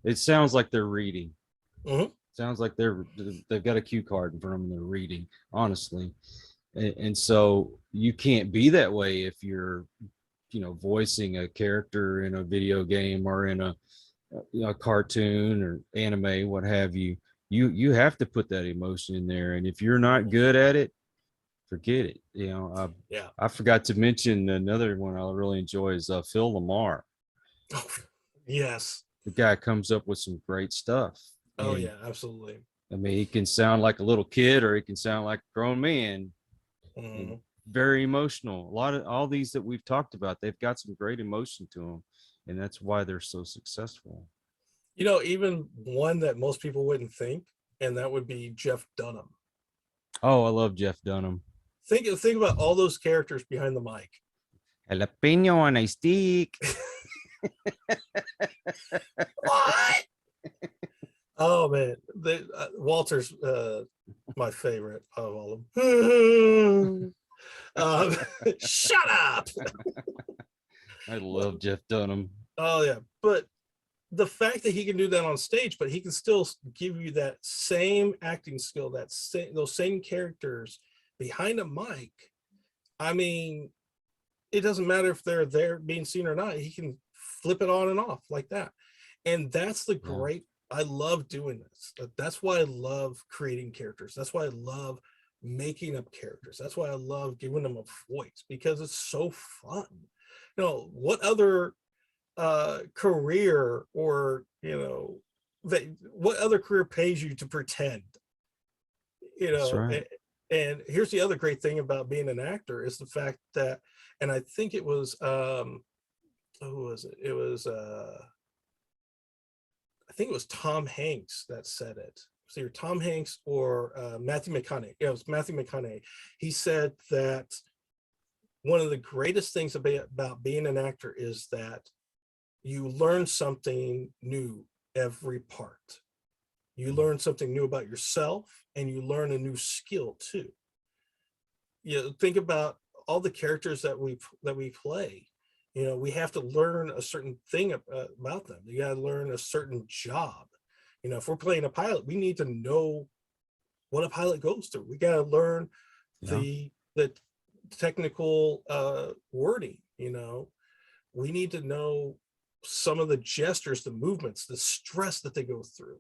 S3: it sounds like they're reading. Sounds like they've got a cue card in front of them and they're reading, honestly. And so you can't be that way if you're, voicing a character in a video game or in a cartoon or anime, what have you. You have to put that emotion in there, and if you're not good at it, forget it. I forgot to mention another one I really enjoy is Phil Lamar.
S4: Oh, yes,
S3: the guy comes up with some great stuff.
S4: Oh, yeah, absolutely.
S3: I mean, he can sound like a little kid or he can sound like a grown man. Very emotional. All these that we've talked about, they've got some great emotion to them, and that's why they're so successful.
S4: Even one that most people wouldn't think, and that would be Jeff Dunham.
S3: Oh, I love Jeff Dunham.
S4: Think about all those characters behind the mic.
S3: Jalapeno on a stick.
S4: What? Oh man, Walter's my favorite of all of them. Shut up.
S3: I love Jeff Dunham.
S4: Oh yeah, but the fact that he can do that on stage, but he can still give you that same acting skill, those same characters behind a mic. I mean, it doesn't matter if they're there being seen or not. He can flip it on and off like that, and that's the great. I love doing this. That's why I love creating characters. That's why I love making up characters. That's why I love giving them a voice, because it's so fun. What other career, or what other career pays you to pretend?
S3: That's right.
S4: And here's the other great thing about being an actor is the fact that, and I think it was who was it? It was I think it was Tom Hanks that said it. So either Tom Hanks or Matthew McConaughey. Yeah, it was Matthew McConaughey. He said that one of the greatest things about being an actor is that you learn something new every part. You learn something new about yourself, and you learn a new skill too. Think about all the characters that we play. We have to learn a certain thing about them. You got to learn a certain job. If we're playing a pilot, we need to know what a pilot goes through. We got to learn the technical wording. We need to know some of the gestures, the movements, the stress that they go through.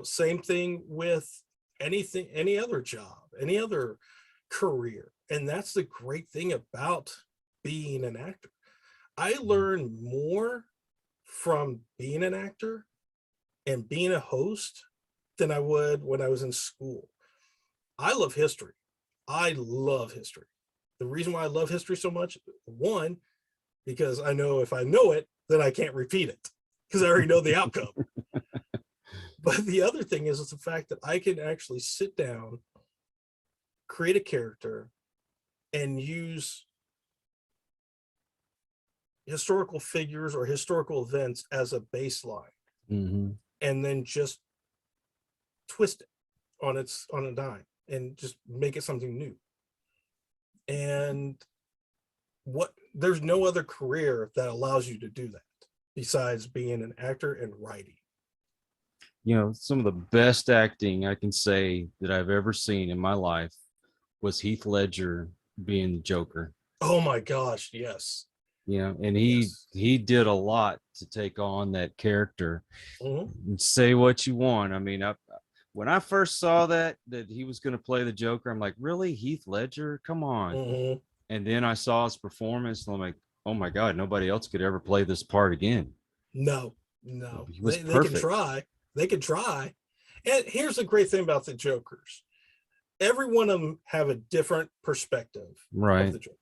S4: Same thing with any other job, any other career. And that's the great thing about being an actor. I learned more from being an actor and being a host than I would when I was in school. I love history. The reason why I love history so much, one, because I know if I know it, then I can't repeat it because I already know the outcome. But the other thing is the fact that I can actually sit down, create a character, and use historical figures or historical events as a baseline, and then just twist it on a dime and just make it something new. And there's no other career that allows you to do that besides being an actor and writing.
S3: Some of the best acting I can say that I've ever seen in my life was Heath Ledger being the Joker.
S4: Oh my gosh, yes.
S3: And he did a lot to take on that character.
S4: Mm-hmm.
S3: And say what you want. I mean, when I first saw that he was going to play the Joker, I'm like, really, Heath Ledger? Come on.
S4: Mm-hmm.
S3: And then I saw his performance, and I'm like, oh my God, nobody else could ever play this part again.
S4: No,
S3: He was
S4: they can
S3: perfect.
S4: try. They can try. And here's the great thing about the Jokers. Every one of them have a different perspective of the Joker.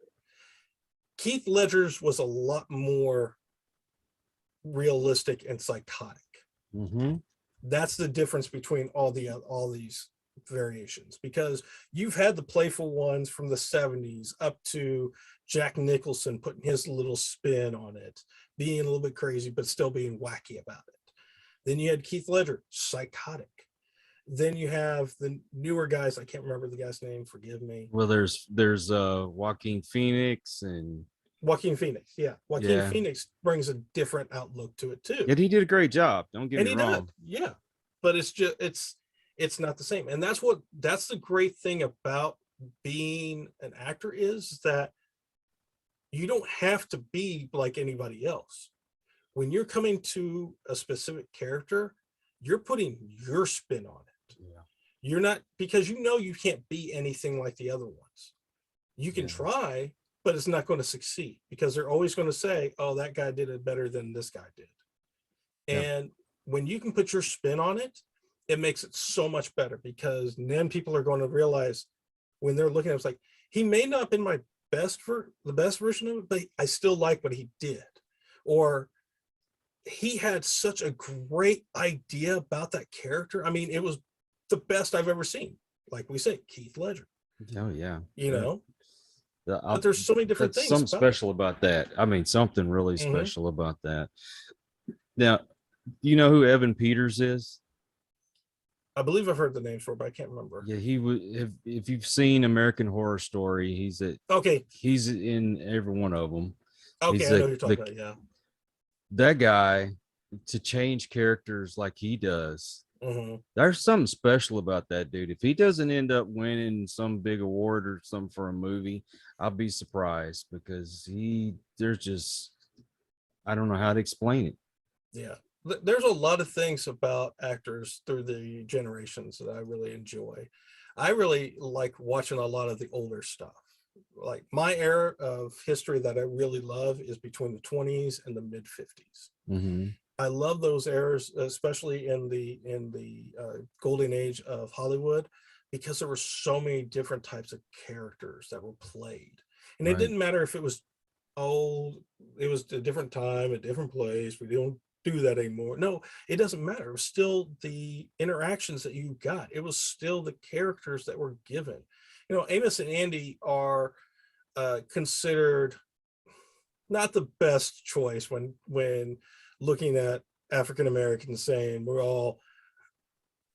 S4: Heath Ledger's was a lot more realistic and psychotic.
S3: Mm-hmm.
S4: That's the difference between all these variations, because you've had the playful ones from the 70s up to Jack Nicholson putting his little spin on it, being a little bit crazy but still being wacky about it. Then you had Heath Ledger, psychotic. Then you have the newer guys. I can't remember the guy's name, forgive me.
S3: Well, there's Joaquin Phoenix and
S4: Joaquin Phoenix. Yeah. Joaquin Phoenix brings a different outlook to it too.
S3: Yeah, he did a great job. Don't get me wrong.
S4: Yeah. But it's not the same. And that's the great thing about being an actor, is that you don't have to be like anybody else. When you're coming to a specific character, you're putting your spin on it.
S3: Yeah.
S4: You're not, because you can't be anything like the other ones. You can try, but it's not going to succeed, because they're always going to say, oh, that guy did it better than this guy did. And when you can put your spin on it, it makes it so much better, because then people are going to realize when they're looking at it, it's like, he may not have been the best version of it, but I still like what he did. Or he had such a great idea about that character. I mean, it was the best I've ever seen. Like we say, Heath Ledger.
S3: Oh yeah.
S4: But there's so many different things.
S3: Something special about that. I mean, something really special about that. Now, you know who Evan Peters is?
S4: I believe I've heard the names for it, but I can't remember.
S3: Yeah, he would. If you've seen American Horror Story, he's in every one of them.
S4: Okay, I know what you're talking about. Yeah,
S3: that guy, to change characters like he does.
S4: Mm-hmm.
S3: There's something special about that dude. If he doesn't end up winning some big award or something for a movie, I'll be surprised, because I don't know how to explain it.
S4: Yeah. There's a lot of things about actors through the generations that I really enjoy. I really like watching a lot of the older stuff. Like my era of history that I really love is between the 20s and the mid 50s.
S3: Mm-hmm.
S4: I love those eras, especially in the golden age of Hollywood, because there were so many different types of characters that were played. And it didn't matter if it was old, it was a different time, a different place. We don't do that anymore. No, it doesn't matter. It was still the interactions that you got. It was still the characters that were given. Amos and Andy are considered not the best choice when looking at African Americans, saying we're all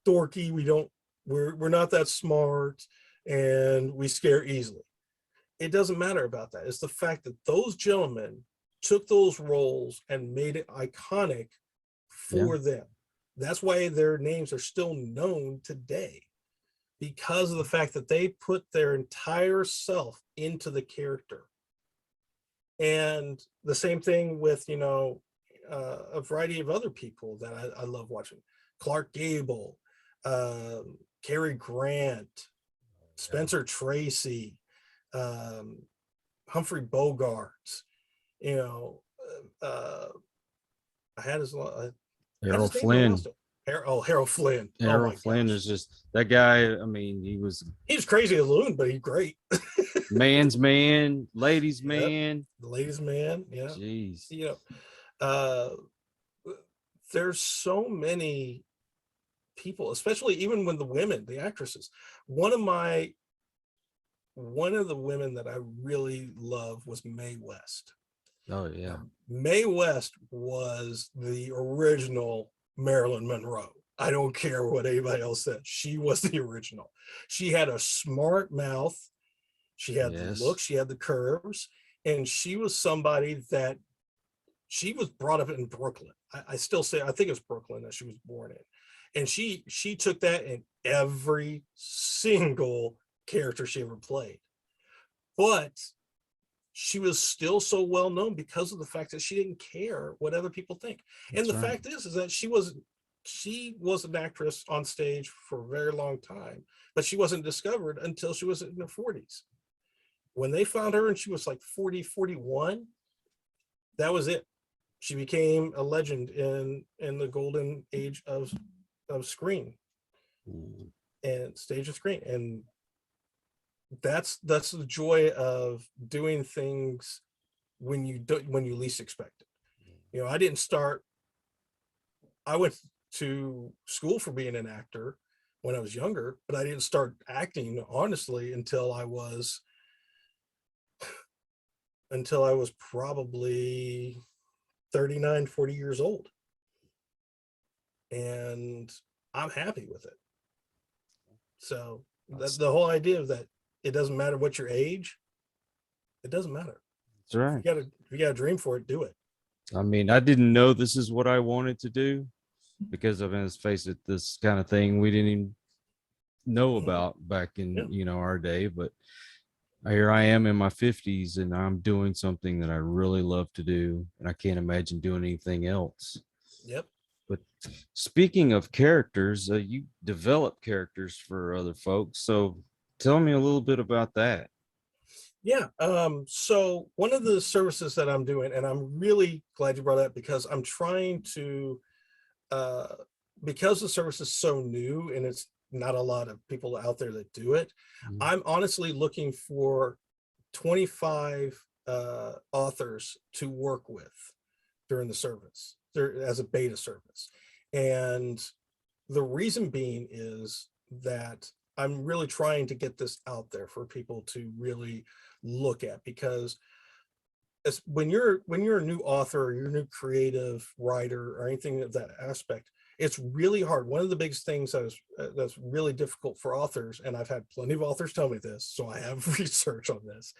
S4: dorky, we're not that smart, and we scare easily. It doesn't matter about that. It's the fact that those gentlemen took those roles and made it iconic for them. That's why their names are still known today, because of the fact that they put their entire self into the character. And the same thing with, a variety of other people that I love watching. Clark Gable, Cary Grant, Spencer Tracy, Humphrey Bogart. I had his
S3: Errol Flynn.
S4: Harold Flynn.
S3: Harold Flynn is just that guy. I mean, he was
S4: crazy as a loon, but he's great.
S3: Man's man, ladies' man.
S4: The ladies' man. Yeah.
S3: Jeez.
S4: There's so many people, especially even when the actresses. One of the women that I really love was Mae West.
S3: Oh yeah.
S4: Mae West was the original Marilyn Monroe. I don't care what anybody else said. She was the original. She had a smart mouth. She had the look. She had the curves. And she was somebody that she was brought up in Brooklyn. I still say, I think it's Brooklyn that she was born in. And she took that in every single character she ever played. But she was still so well known because of the fact that she didn't care what other people think. And the fact is that she was an actress on stage for a very long time, but she wasn't discovered until she was in her 40s. When they found her and she was like 40, 41, that was it. She became a legend in the golden age of screen and stage of screen. And that's the joy of doing things when you least expect it. You know, I went to school for being an actor when I was younger, but I didn't start acting honestly until I was probably 39, 40 years old. And I'm happy with it. So that's the whole idea of that. It doesn't matter what your age. It doesn't matter.
S3: That's right.
S4: If you got a dream for it, do it.
S3: I mean, I didn't know this is what I wanted to do because of, let's face it, this kind of thing we didn't even know about back in, you know, our day. But here I am in my 50s and I'm doing something that I really love to do. And I can't imagine doing anything else.
S4: Yep.
S3: But speaking of characters, you develop characters for other folks. So tell me a little bit about that.
S4: Yeah. So one of the services that I'm doing, and I'm really glad you brought that because I'm trying to, because the service is so new and it's not a lot of people out there that do it. I'm honestly looking for 25 authors to work with during the service as a beta service. And the reason being is that I'm really trying to get this out there for people to really look at, because when you're a new author or you're a new creative writer or anything of that aspect, it's really hard. One of the biggest things that's really difficult for authors, and I've had plenty of authors tell me this, so I have research on this,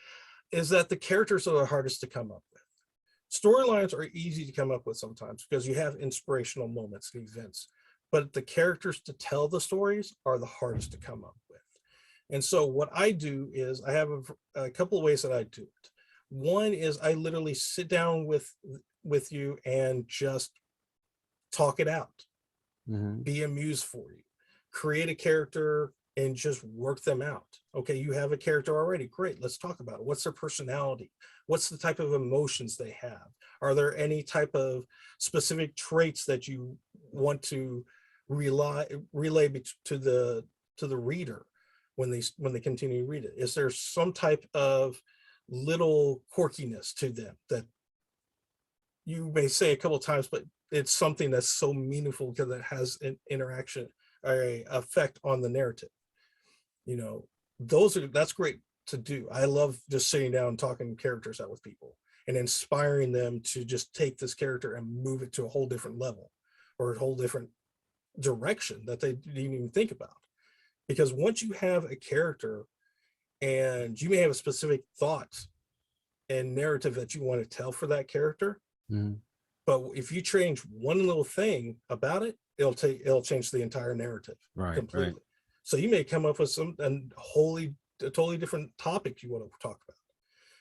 S4: is that the characters are the hardest to come up with. Storylines are easy to come up with sometimes because you have inspirational moments and events, but the characters to tell the stories are the hardest to come up with. And so what I do is I have a couple of ways that I do it. One is I literally sit down with you and just talk it out. Be a muse for you, create a character and just work them out. Okay, you have a character already, great, let's talk about it. What's their personality? What's the type of emotions they have? Are there any type of specific traits that you want to relay to the reader when they continue to read it? Is there some type of little quirkiness to them that you may say a couple of times, but it's something that's so meaningful because it has an interaction or a effect on the narrative? You know, that's great to do. I love just sitting down and talking characters out with people and inspiring them to just take this character and move it to a whole different level or a whole different direction that they didn't even think about. Because once you have a character and you may have a specific thought and narrative that you want to tell for that character, but if you change one little thing about it, it'll change the entire narrative completely. Right. So you may come up with a totally different topic you want to talk about.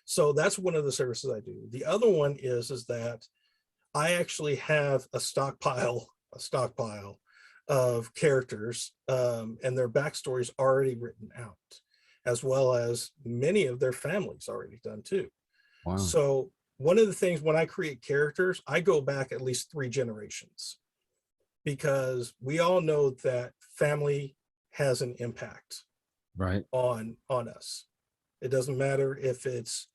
S4: So that's one of the services I do. The other one is that I actually have a stockpile of characters and their backstories already written out, as well as many of their families already done too. Wow. So one of the things when I create characters, I go back at least 3 generations, because we all know that family has an impact on us. It doesn't matter if it's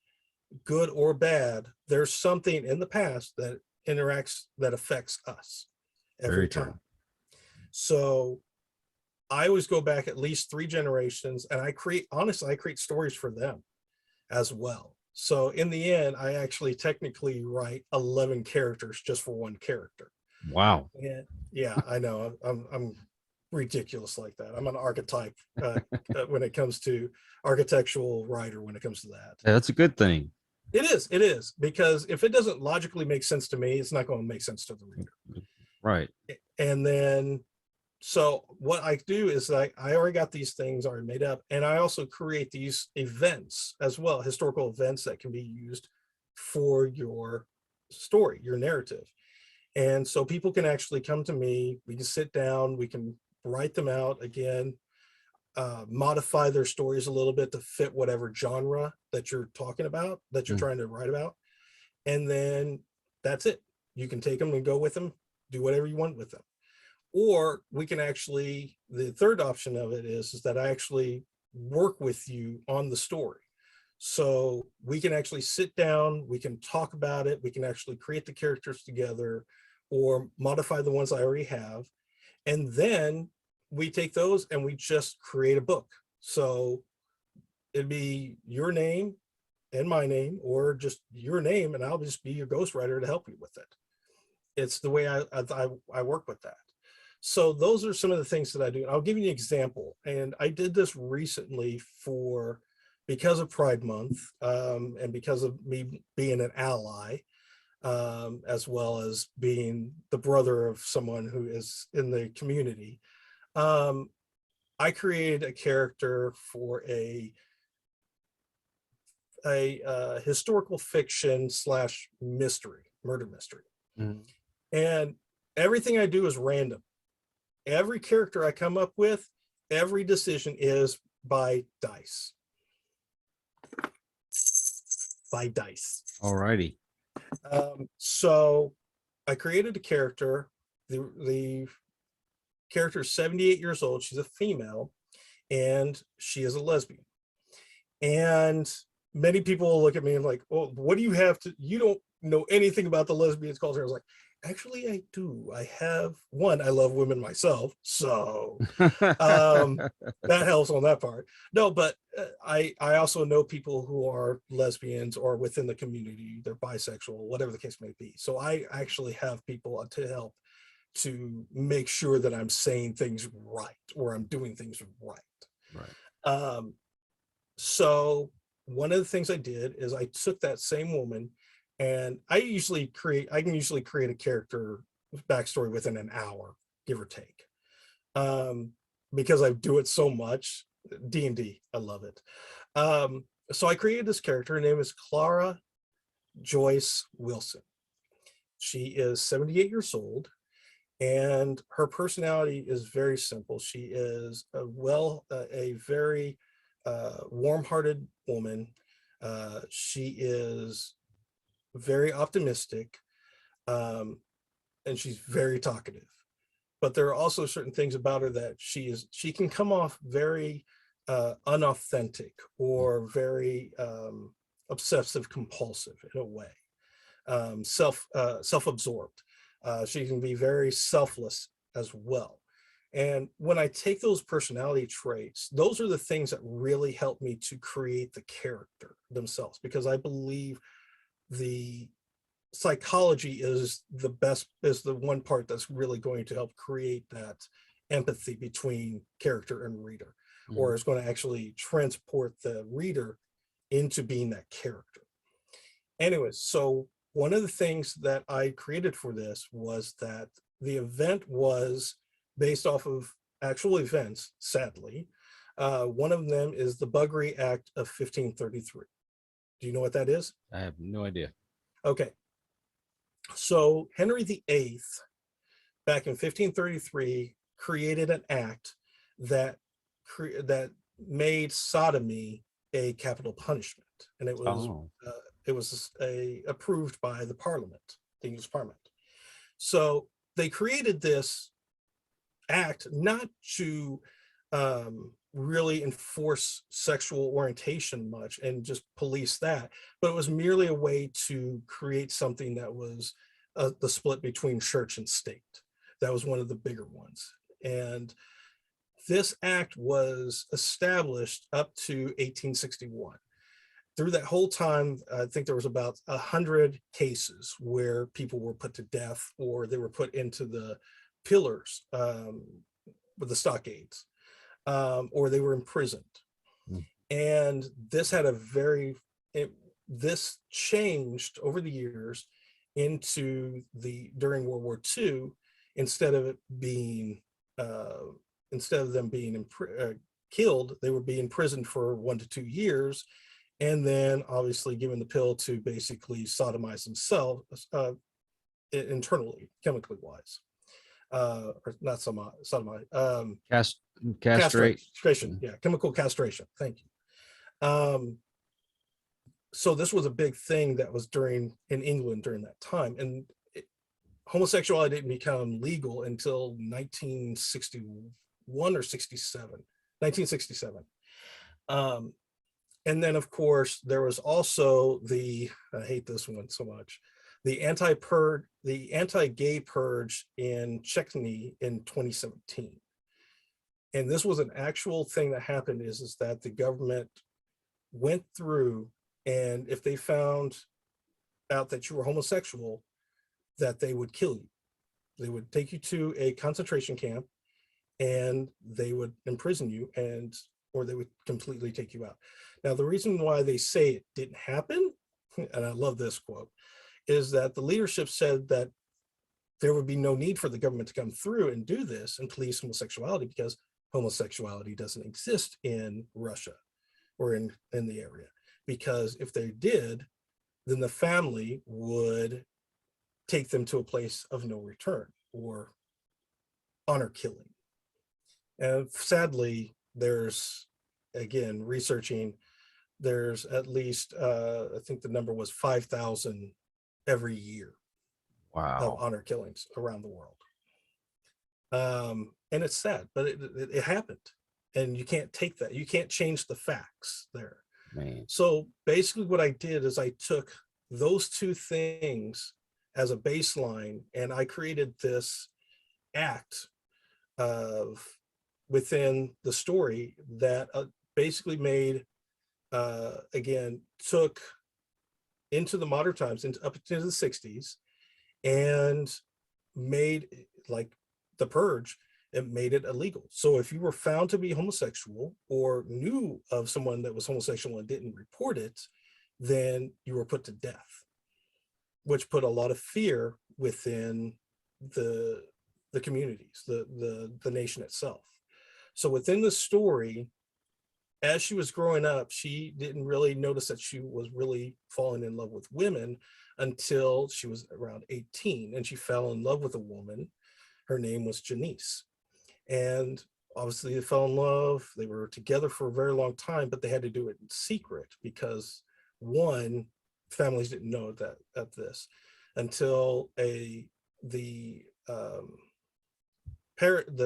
S4: good or bad. There's something in the past that affects us every time. So I always go back at least 3 generations, and I create stories for them as well. So in the end, I actually technically write 11 characters just for one character.
S3: Wow.
S4: And yeah, I know I'm ridiculous like that. I'm an archetype when it comes to architectural writer, when it comes to that.
S3: Yeah, that's a good thing.
S4: It is, because if it doesn't logically make sense to me, it's not going to make sense to the reader.
S3: Right.
S4: And then So what I do is I already got these things already made up, and I also create these events as well, historical events that can be used for your story, your narrative. And so people can actually come to me, we can sit down, we can write them out again, modify their stories a little bit to fit whatever genre that you're talking about, that you're trying to write about. And then that's it. You can take them and go with them, do whatever you want with them. Or we can actually, the third option of it is that I actually work with you on the story. So we can actually sit down, we can talk about it, we can actually create the characters together or modify the ones I already have. And then we take those and we just create a book. So it'd be your name and my name, or just your name, and I'll just be your ghostwriter to help you with it. It's the way I work with that. So those are some of the things that I do. I'll give you an example. And I did this recently because of Pride Month, and because of me being an ally, as well as being the brother of someone who is in the community. I created a character for a historical fiction / mystery, murder mystery. And everything I do is random. Every character I come up with, every decision is by dice. By dice.
S3: All righty.
S4: So I created a character. The character is 78 years old. She's a female, and she is a lesbian. And many people will look at me and like, "Oh, what do you have to? You don't know anything about the lesbians culture." I was like, "Actually, I do. I have one. I love women myself, so that helps on that part." No, but I also know people who are lesbians or within the community. They're bisexual, whatever the case may be. So I actually have people to help to make sure that I'm saying things right or I'm doing things right.
S3: Right.
S4: So one of the things I did is I took that same woman, and I can usually create a character backstory within an hour, give or take. Because I do it so much. D&D, I love it. So I created this character. Her name is Clara Joyce Wilson. She is 78 years old, and her personality is very simple. She is a very warm-hearted woman. She is very optimistic, and she's very talkative. But there are also certain things about her that she can come off very unauthentic or very obsessive compulsive in a way, self-absorbed. She can be very selfless as well. And when I take those personality traits, those are the things that really help me to create the character themselves, because I believe the psychology is the one part that's really going to help create that empathy between character and reader, or is going to actually transport the reader into being that character. Anyways, so one of the things that I created for this was that the event was based off of actual events, sadly. One of them is the Buggery Act of 1533. Do you know what that is?
S3: I have no idea.
S4: Okay. So Henry VIII, back in 1533, created an act that made sodomy a capital punishment, and it was approved by the Parliament, the English Parliament. So they created this act not to really enforce sexual orientation much and just police that, but it was merely a way to create something that was the split between church and state. That was one of the bigger ones. And this act was established up to 1861. Through that whole time, I think there was about 100 cases where people were put to death, or they were put into the pillars with the stockades, or they were imprisoned. And this had this changed over the years into during World War II. Instead of it being instead of them being killed, they would be imprisoned for 1 to 2 years, and then obviously given the pill to basically sodomize themselves internally, chemically wise. Or not sodomize,
S3: Castrate.
S4: castration, yeah, chemical castration. Thank you. So this was a big thing that was in England during that time, and homosexuality didn't become legal until 1961 or 67, 1967. And then, of course, there was also I hate this one so much, the anti-gay purge in Chechnya in 2017. And this was an actual thing that happened is that the government went through, and if they found out that you were homosexual, that they would kill you. They would take you to a concentration camp and they would imprison you, or they would completely take you out. Now, the reason why they say it didn't happen, and I love this quote, is that the leadership said that there would be no need for the government to come through and do this and police homosexuality, because homosexuality doesn't exist in Russia or in the area. Because if they did, then the family would take them to a place of no return, or honor killing. And sadly, there's, again, researching, there's at least, I think the number was 5,000 every year.
S3: Wow.
S4: Of honor killings around the world. And it's sad, but it happened. And you can't take that. You can't change the facts there.
S3: Man.
S4: So basically what I did is I took those two things as a baseline, and I created this act of within the story that basically made, again, took into the modern times, up into the 60s, and made, like the purge, it made it illegal. So if you were found to be homosexual or knew of someone that was homosexual and didn't report it, then you were put to death, which put a lot of fear within the communities, the nation itself. So within the story, as she was growing up, she didn't really notice that she was really falling in love with women until she was around 18, and she fell in love with a woman. Her name was Janice. And obviously they fell in love. They were together for a very long time, but they had to do it in secret because, one, families didn't know of this until the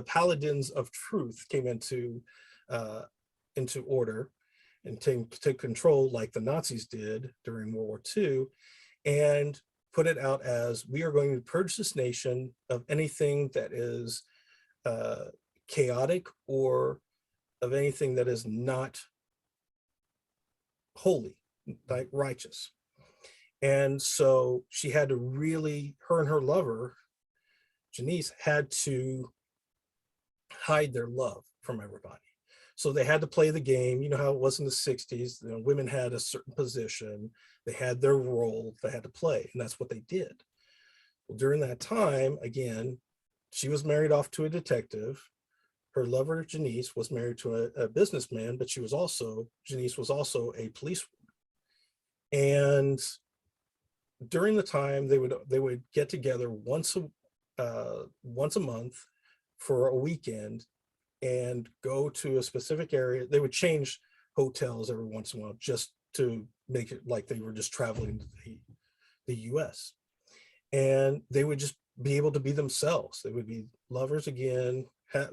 S4: Paladins of Truth came into order and took control, like the Nazis did during World War II, and put it out as, we are going to purge this nation of anything that is chaotic, or of anything that is not holy, like righteous. And so she had to really, her and her lover, Janice, had to hide their love from everybody. So they had to play the game. You know how it was in the 60s, you know, women had a certain position, they had their role they had to play, and that's what they did. Well, during that time, again, she was married off to a detective. Her lover, Janice, was married to a businessman, but Janice was also a policewoman. And during the time, they would get together once a month for a weekend and go to a specific area. They would change hotels every once in a while just to make it like they were just traveling to the US. And they would just be able to be themselves. They would be lovers again,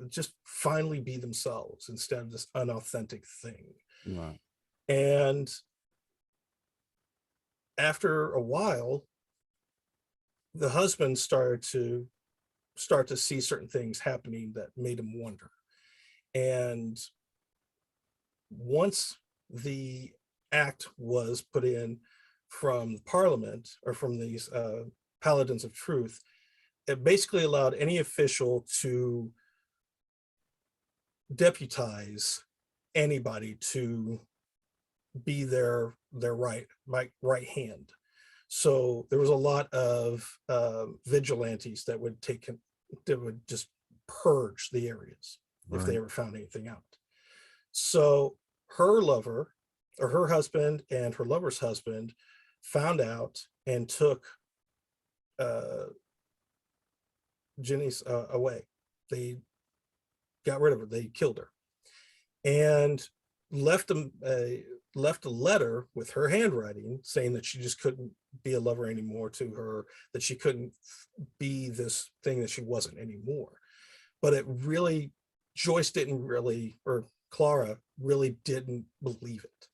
S4: just finally be themselves instead of this unauthentic thing.
S3: Right.
S4: And after a while, the husband started to see certain things happening that made him wonder. And once the act was put in from Parliament, or from these Paladins of Truth, it basically allowed any official to deputize anybody to be their right hand. So there was a lot of vigilantes that would just purge the areas if they
S3: Right.
S4: ever found anything out. So her lover, or her husband and her lover's husband, found out and took Jenny's away. They got rid of her. They killed her, and left a letter with her handwriting saying that she just couldn't be a lover anymore to her, that she couldn't be this thing that she wasn't anymore. But it really, Joyce didn't really, or Clara really didn't believe it.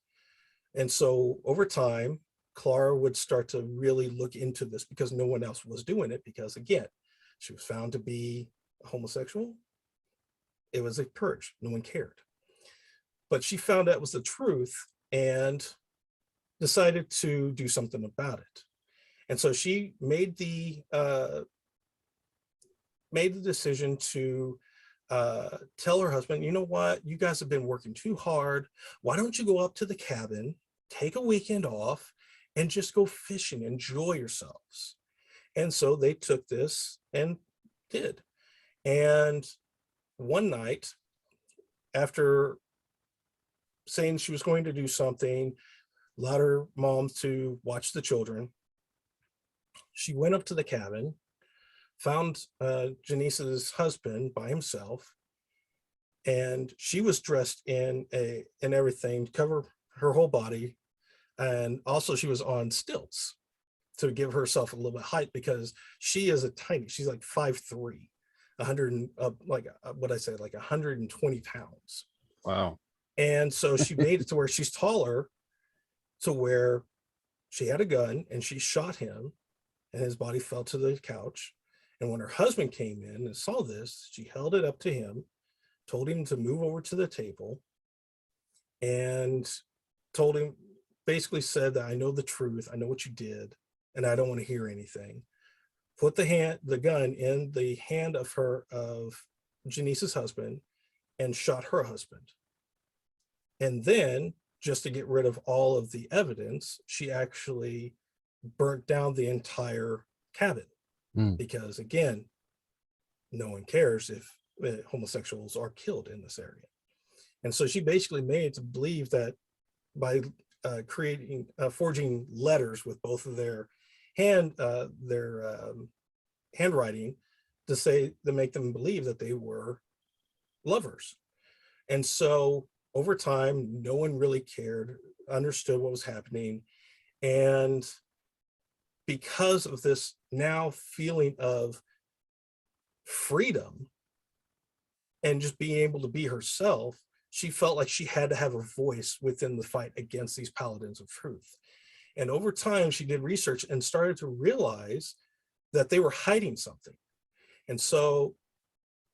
S4: And so over time, Clara would start to really look into this because no one else was doing it, because again, she was found to be homosexual. It was a purge. No one cared. But she found out it was the truth and decided to do something about it. And so she made the decision to tell her husband, you know what, you guys have been working too hard. Why don't you go up to the cabin, take a weekend off, and just go fishing, enjoy yourselves. And so they took this and did. And one night, after saying she was going to do something, allowed her mom to watch the children, she went up to the cabin, found Janice's husband by himself, and she was dressed in everything to cover her whole body, and also she was on stilts to give herself a little bit of height, because she is she's like 5'3", 120 pounds.
S3: Wow.
S4: And so she made it to where she's taller, to where she had a gun and she shot him and his body fell to the couch. And when her husband came in and saw this, she held it up to him, told him to move over to the table, and told him, basically said that, I know the truth, I know what you did, and I don't want to hear anything. Put the gun in the hand of Janice's husband and shot her husband. And then, just to get rid of all of the evidence, she actually burnt down the entire cabin. Because again, no one cares if homosexuals are killed in this area. And so she basically made it to believe that by forging letters with both of their handwriting to make them believe that they were lovers. And so over time, no one really cared, understood what was happening. And because of this now feeling of freedom and just being able to be herself, she felt like she had to have a voice within the fight against these paladins of truth. And over time, she did research and started to realize that they were hiding something. And so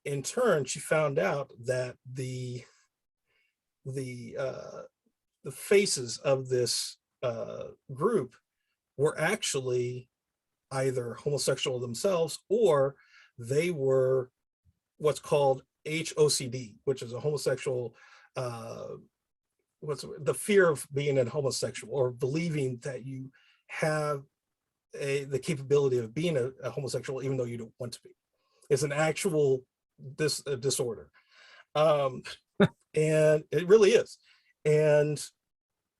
S4: in turn, she found out that the faces of this group were actually either homosexual themselves, or they were what's called HOCD, which is a homosexual, the fear of being a homosexual, or believing that you have the capability of being a homosexual even though you don't want to be. It's an actual disorder. And it really is. And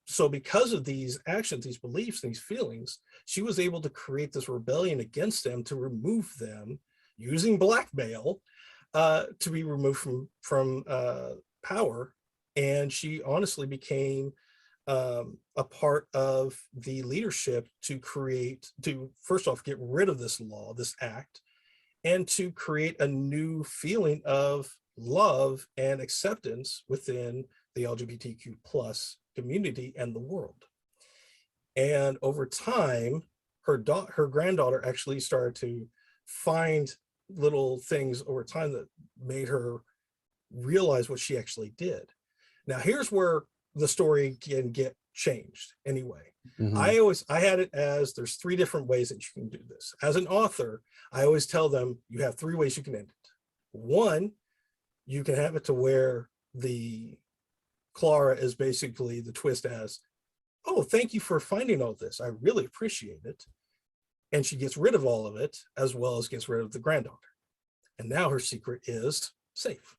S4: so because of these actions, these beliefs, these feelings, she was able to create this rebellion against them, to remove them using blackmail, to be removed from power. And she honestly became a part of the leadership to first off, get rid of this law, this act, and to create a new feeling of love and acceptance within the LGBTQ plus community and the world. And over time, her granddaughter actually started to find little things over time that made her realize what she actually did. Now, here's where the story can get changed anyway. I had it as, there's 3 different ways that you can do this. As an author, I always tell them you have 3 ways you can end it. 1, you can have it to where the Clara is basically the twist as, oh, thank you for finding all this, I really appreciate it. And she gets rid of all of it, as well as gets rid of the granddaughter. and now her secret is safe.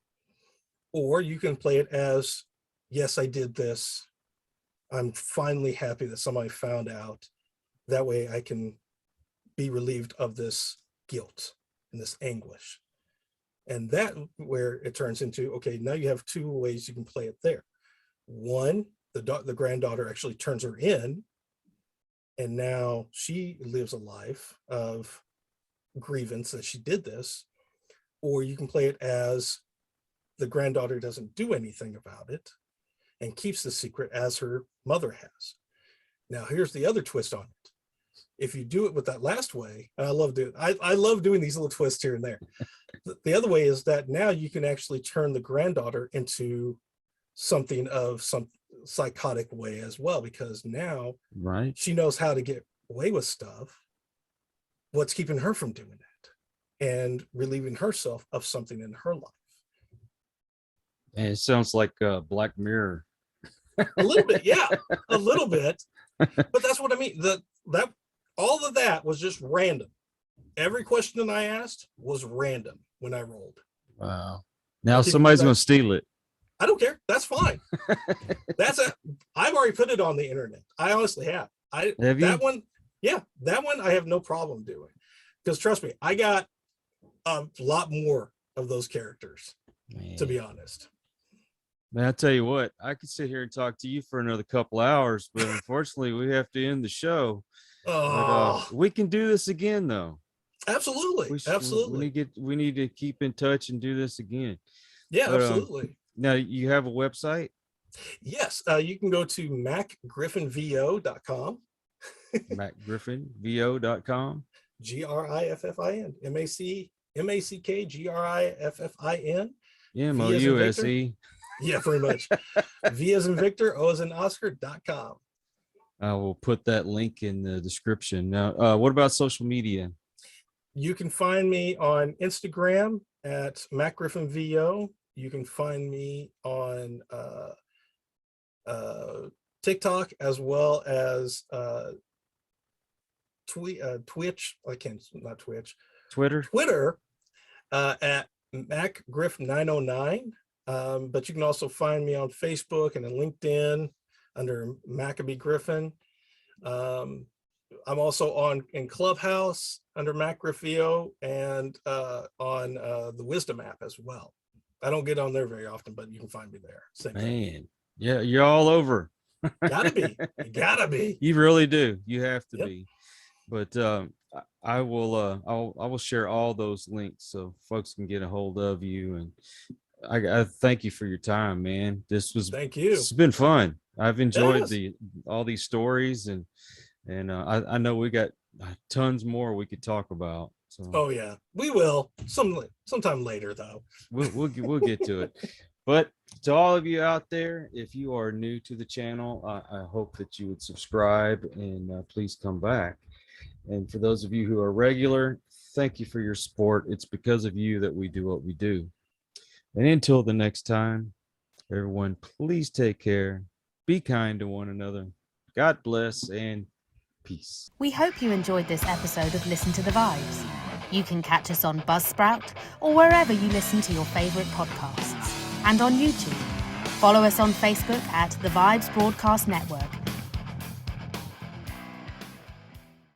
S4: Or you can play it as, yes, I did this. I'm finally happy that somebody found out. That way I can be relieved of this guilt and this anguish. And that where it turns into, okay, now you have two ways you can play it there. One, the granddaughter actually turns her in, and now she lives a life of grievance that she did this. Or you can play it as the granddaughter doesn't do anything about it and keeps the secret as her mother has. Now, here's the other twist on it. If you do it with that last way, and I love doing these little twists here and there. The other way is that now you can actually turn the granddaughter into something of some psychotic way as well, because now she knows how to get away with stuff. What's keeping her from doing it and relieving herself of something in her life?
S3: And it sounds like Black Mirror.
S4: A little bit, yeah, a little bit. But that's what I mean. That all of that was just random. Every question that I asked was random when I rolled.
S3: Wow. Now somebody's going to steal it.
S4: I don't care. That's fine. I've already put it on the internet. I honestly have. That one I have no problem doing. Because trust me, I got a lot more of those characters, to be honest.
S3: Man, I tell you what, I could sit here and talk to you for another couple hours, but unfortunately we have to end the show. But, we can do this again though.
S4: Absolutely. Absolutely.
S3: We need to keep in touch and do this again.
S4: Yeah, but, absolutely.
S3: Now you have a website?
S4: Yes. You can go to macgriffinvo.com.
S3: macgriffinvo.com.
S4: Griffin. Mackgriffin.
S3: MOUSE.
S4: Yeah, pretty much. V as in Victor, O as in Oscar.com.
S3: I will put that link in the description. Now, what about social media?
S4: You can find me on Instagram at MacGriffinVO. You can find me on TikTok as well as Twitch. Twitter at MacGriff909. But you can also find me on Facebook and on LinkedIn under Maccabee Griffin. I'm also in Clubhouse under MacGriffio and on the Wisdom app as well. I don't get on there very often, but you can find me there. Same thing.
S3: Yeah, you're all over.
S4: Gotta be. You gotta be.
S3: You really do. You have to be. But I will share all those links so folks can get a hold of you. And I thank you for your time, man.
S4: Thank you.
S3: It's been fun. I've enjoyed all these stories, and I know we got tons more we could talk about. So.
S4: Oh yeah, we will sometime later though.
S3: We'll get to it. But to all of you out there, if you are new to the channel, I hope that you would subscribe and please come back. And for those of you who are regular, thank you for your support. It's because of you that we do what we do. And until the next time, everyone, please take care. Be kind to one another. God bless and peace.
S5: We hope you enjoyed this episode of Listen to the Vibes. You can catch us on Buzzsprout or wherever you listen to your favorite podcasts, and on YouTube. Follow us on Facebook at The Vibes Broadcast Network